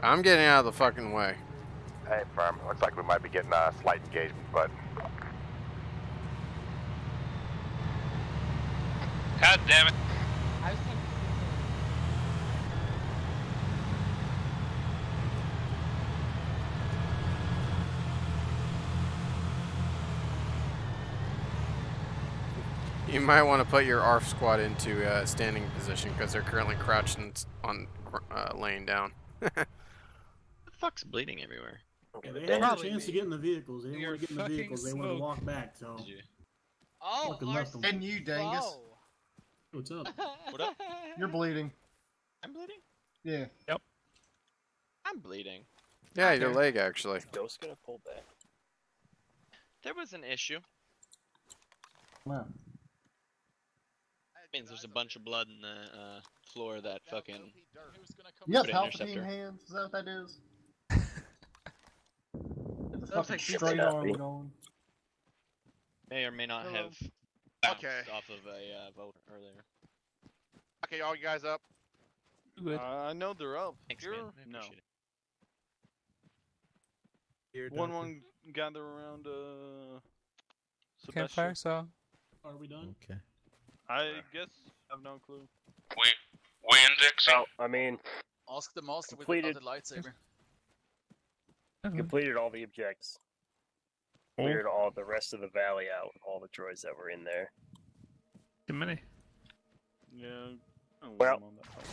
I'm getting out of the fucking way. Hey, firm. Looks like we might be getting a slight engagement, but. God damn it. You might want to put your ARF squad into standing position because they're currently crouched and laying down. What the fuck's bleeding everywhere? Yeah, they had a chance to get in the vehicles. They didn't want to get in the vehicles. They wanted to walk back. So. Oh, and you, Dangus. What's up? What up? You're bleeding. I'm bleeding? Yeah. Yep. I'm bleeding. Yeah, your leg actually. Ghost gonna pull back. There was an issue. Wow. That means there's a bunch of blood in the floor that fucking. Yeah, put an Palpatine interceptor. hands. Is that what that is? It's Looks fucking like straight arm going. May or may not Hello. have bounced Okay. off of a vote earlier. Okay, all you guys up? Good. I know they're up. Thanks, Here? man. I No. appreciate it. 1-1 gather around Campfire Sebastian. song. Are we done? Okay. I guess I have no clue. We indexing. Oh, I mean, Ask the master with Completed. the lightsaber. completed all the objectives. Cleared all the rest of the valley out, all the droids that were in there. Too many. Yeah. I don't Well. know on that part.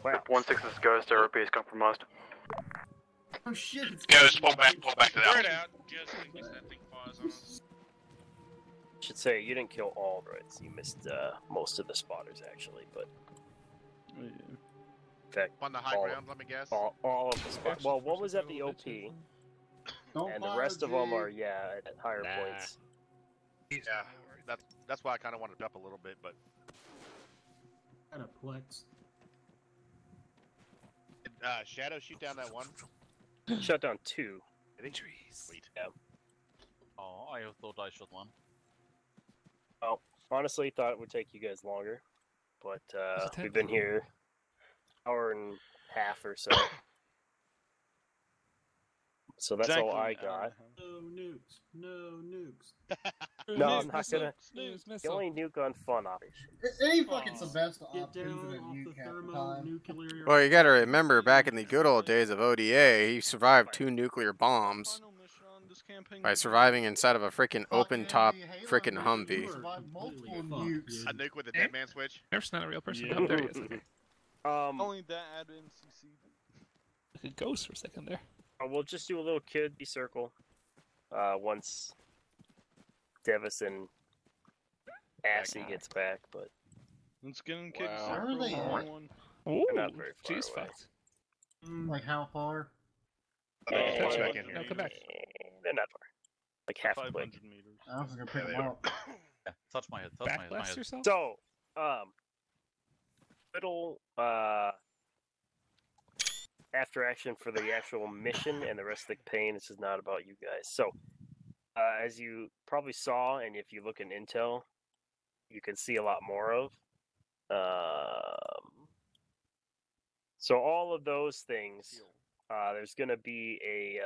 Wow. 1-6 is Ghost, RP is compromised. Oh shit! It's Ghost, pull back to the Clear it outpost. out, just in case that thing fires on us. Should say you didn't kill all droids. You missed most of the spotters actually, but in fact, On the high all, ground, let me guess. all of the spotters. Well, one was at the OP, Don't and the fire, rest of them G. are at higher points. Yeah, that's why I kind of wanted up a little bit, but. Kind of plex. Shadow, shoot down that one. Shut down 2. Sweet. Yeah. Oh, I thought I shot one. Well, honestly, thought it would take you guys longer, but it we've been here hour and a half or so. So that's all I got. No nukes. No nukes. No, I'm not gonna. You only nuke on fun operation. Any fucking Sebastian Get options down in a off the nuke half the thermal time. nuclear. Well, you got to remember, back in the good old days of ODA, he survived 2 nuclear bombs by surviving inside of a freaking open-top freaking Humvee. Multiple nukes. A nuke with a dead man switch. Never's not a real person. Yeah. Oh, there he is. Okay. Only that ad NCC. Like a ghost for a second there. We'll just do a little kid circle. Once Devis and Assy gets back, but Let's get in kid Where are they at? Ooh, they're not very far jeez, away. fucked. Like how far? Touch back back in here. Come back. They're not far. Like half a 500 click. meters. I was gonna pick them up. Yeah, touch my head. Touch my head. My Backblast head. yourself? So, little after action for the actual mission and the rest of the campaign. This is not about you guys. So, as you probably saw, and if you look in Intel, you can see a lot more of. So all of those things, there's going to be a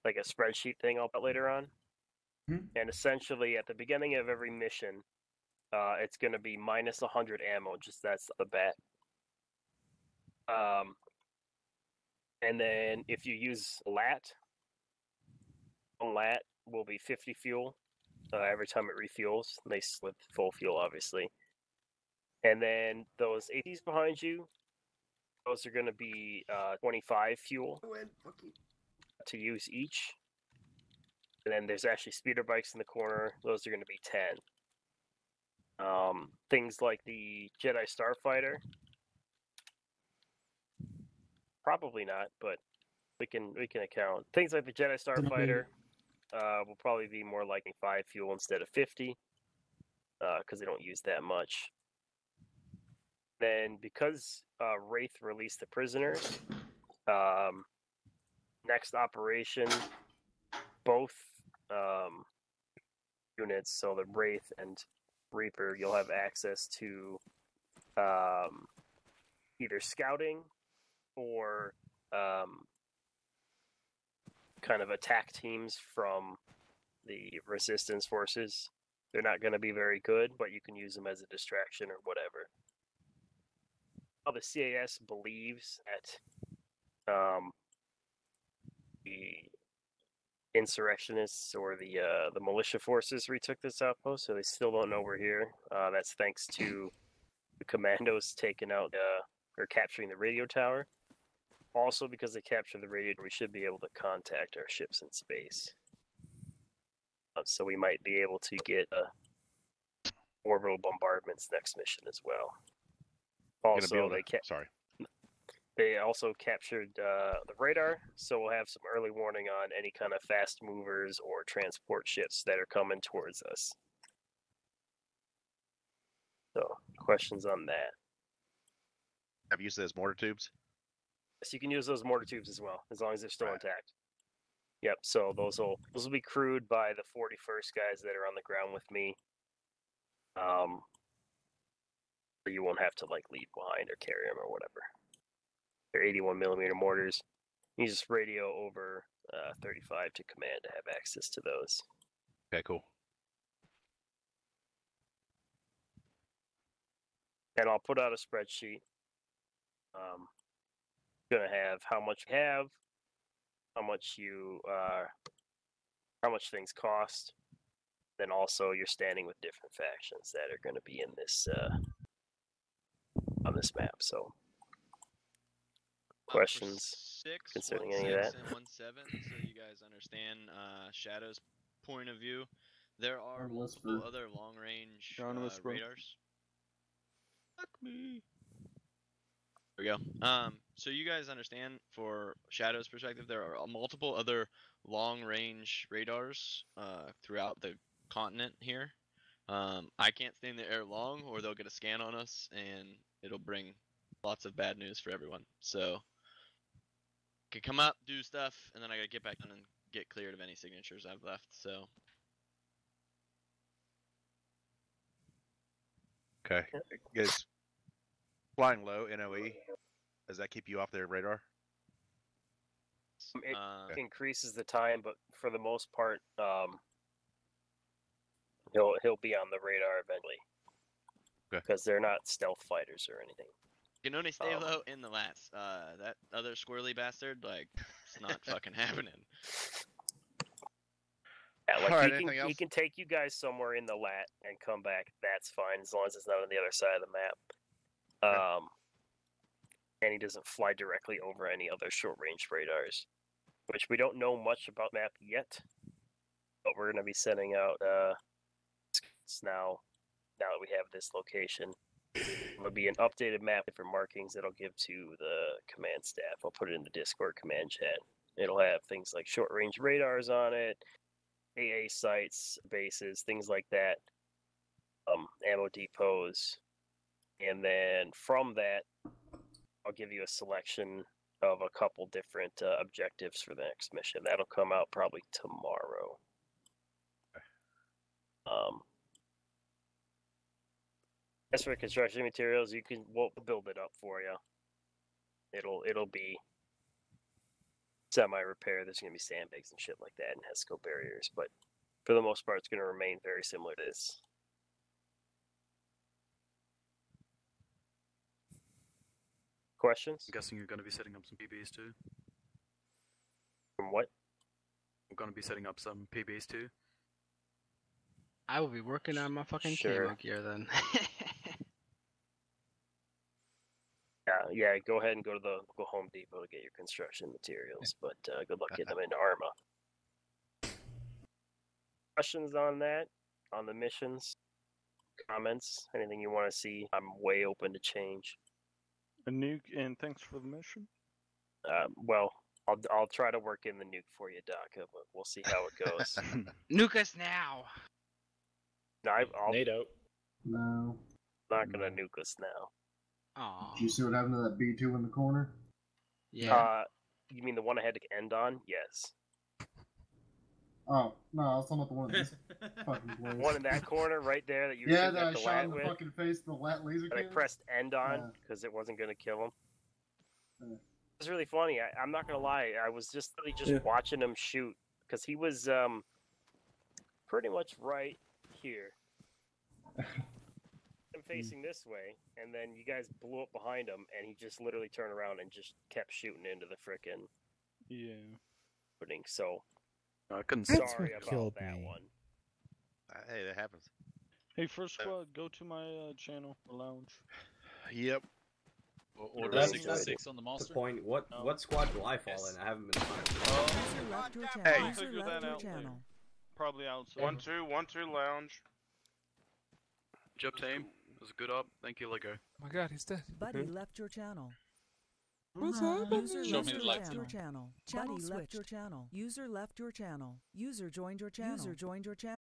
like a spreadsheet thing I'll put later on. And essentially, at the beginning of every mission, it's going to be minus 100 ammo. Just that's the bat. And then if you use lat, lat will be 50 fuel every time it refuels. They slip full fuel, obviously. And then those ATs behind you, those are going to be 25 fuel to use each. And then there's actually speeder bikes in the corner. Those are going to be 10. Things like the Jedi Starfighter, probably not, but we can account. Things like the Jedi Starfighter will probably be more like 5 fuel instead of 50, because they don't use that much. Then, because Wraith released the prisoners, next operation, both units, so the Wraith and Reaper, you'll have access to either scouting or kind of attack teams from the resistance forces. They're not going to be very good, but you can use them as a distraction or whatever. The CAS believes that the insurrectionists or the militia forces retook this outpost, so they still don't know we're here. That's thanks to the commandos taking out or capturing the radio tower. Also, because they captured the radio, we should be able to contact our ships in space. So we might be able to get orbital bombardments next mission as well. Also, they also captured the radar, so we'll have some early warning on any kind of fast movers or transport ships that are coming towards us. So, questions on that? Have you used those mortar tubes? Yes, you can use those mortar tubes as well, as long as they're still intact. Yep, so those will be crewed by the 41st guys that are on the ground with me. You won't have to leave behind or carry them or whatever. They're 81mm mortars. You just radio over 35 to command to have access to those. Okay, cool. And I'll put out a spreadsheet. Gonna have how much you have, how much things cost, then also you're standing with different factions that are going to be in this on this map. So, questions concerning any of that? And 17, so you guys understand Shadow's point of view. There are multiple other long-range radars. Fuck me. There we go. So you guys understand, for Shadow's perspective, there are multiple other long-range radars throughout the continent here. I can't stay in the air long, or they'll get a scan on us, and it'll bring lots of bad news for everyone. So, can come up, do stuff, and then I gotta get back down and get cleared of any signatures I've left. So. Okay. You guys flying low, NOE. Does that keep you off their radar? It increases the time, but for the most part, he'll be on the radar eventually. Because they're not stealth fighters or anything. You can only stay low in the lats. That other squirrely bastard, it's not fucking happening. Yeah, he can take you guys somewhere in the lat and come back. That's fine, as long as it's not on the other side of the map. and he doesn't fly directly over any other short-range radars, which we don't know much about map yet, but we're going to be sending out now that we have this location. It'll be an updated map for markings that I'll give to the command staff. I'll put it in the Discord command chat. It'll have things like short-range radars on it, AA sites, bases, things like that, ammo depots, and then from that, I'll give you a selection of a couple different objectives for the next mission. That'll come out probably tomorrow. As for construction materials, we'll build it up for you. It'll be semi-repair. There's gonna be sandbags and shit like that, and HESCO barriers, but for the most part, it's gonna remain very similar to this. Questions? I'm guessing you're going to be setting up some PBs too. From what? I'm going to be setting up some PBs too. I will be working on my fucking camo gear then. Yeah, go ahead and go Home Depot to get your construction materials, but good luck getting them into Arma. Questions on that? On the missions? Comments? Anything you want to see? I'm way open to change. A nuke, and thanks for the mission. Well, I'll try to work in the nuke for you, Doc, but we'll see how it goes. Nuke us now. No, I'll NATO. No. Not gonna nuke us now. Aww. Did you see what happened to that B2 in the corner? Yeah. You mean the one I had to end on? Yes. Oh, no, I was talking about the one in this fucking place. One in that corner right there that you yeah, shooting that at I the shot lat in the with. fucking face with the lat laser And I cannon? pressed end on because it wasn't gonna kill him. Yeah. It was really funny. I'm not gonna lie. I was just watching him shoot because he was pretty much right here. I'm facing this way, and then you guys blew up behind him, and he just literally turned around and just kept shooting into the frickin' opening. So, I couldn't. Sorry about that one. Hey, that happens. Hey, first squad, go to my channel, the lounge. Yep. Or That's 66 on the monster. the point. What squad do I fall in? I haven't been Hey, Figure that out later. Probably outside. 1-2 lounge. Good job, team. It was a good up. Thank you, Lego. Oh my god, he's dead. Buddy left your channel. What's happening? User Show left me the your lights. channel. Buddy left your channel. User left your channel. User joined your channel. User joined your channel.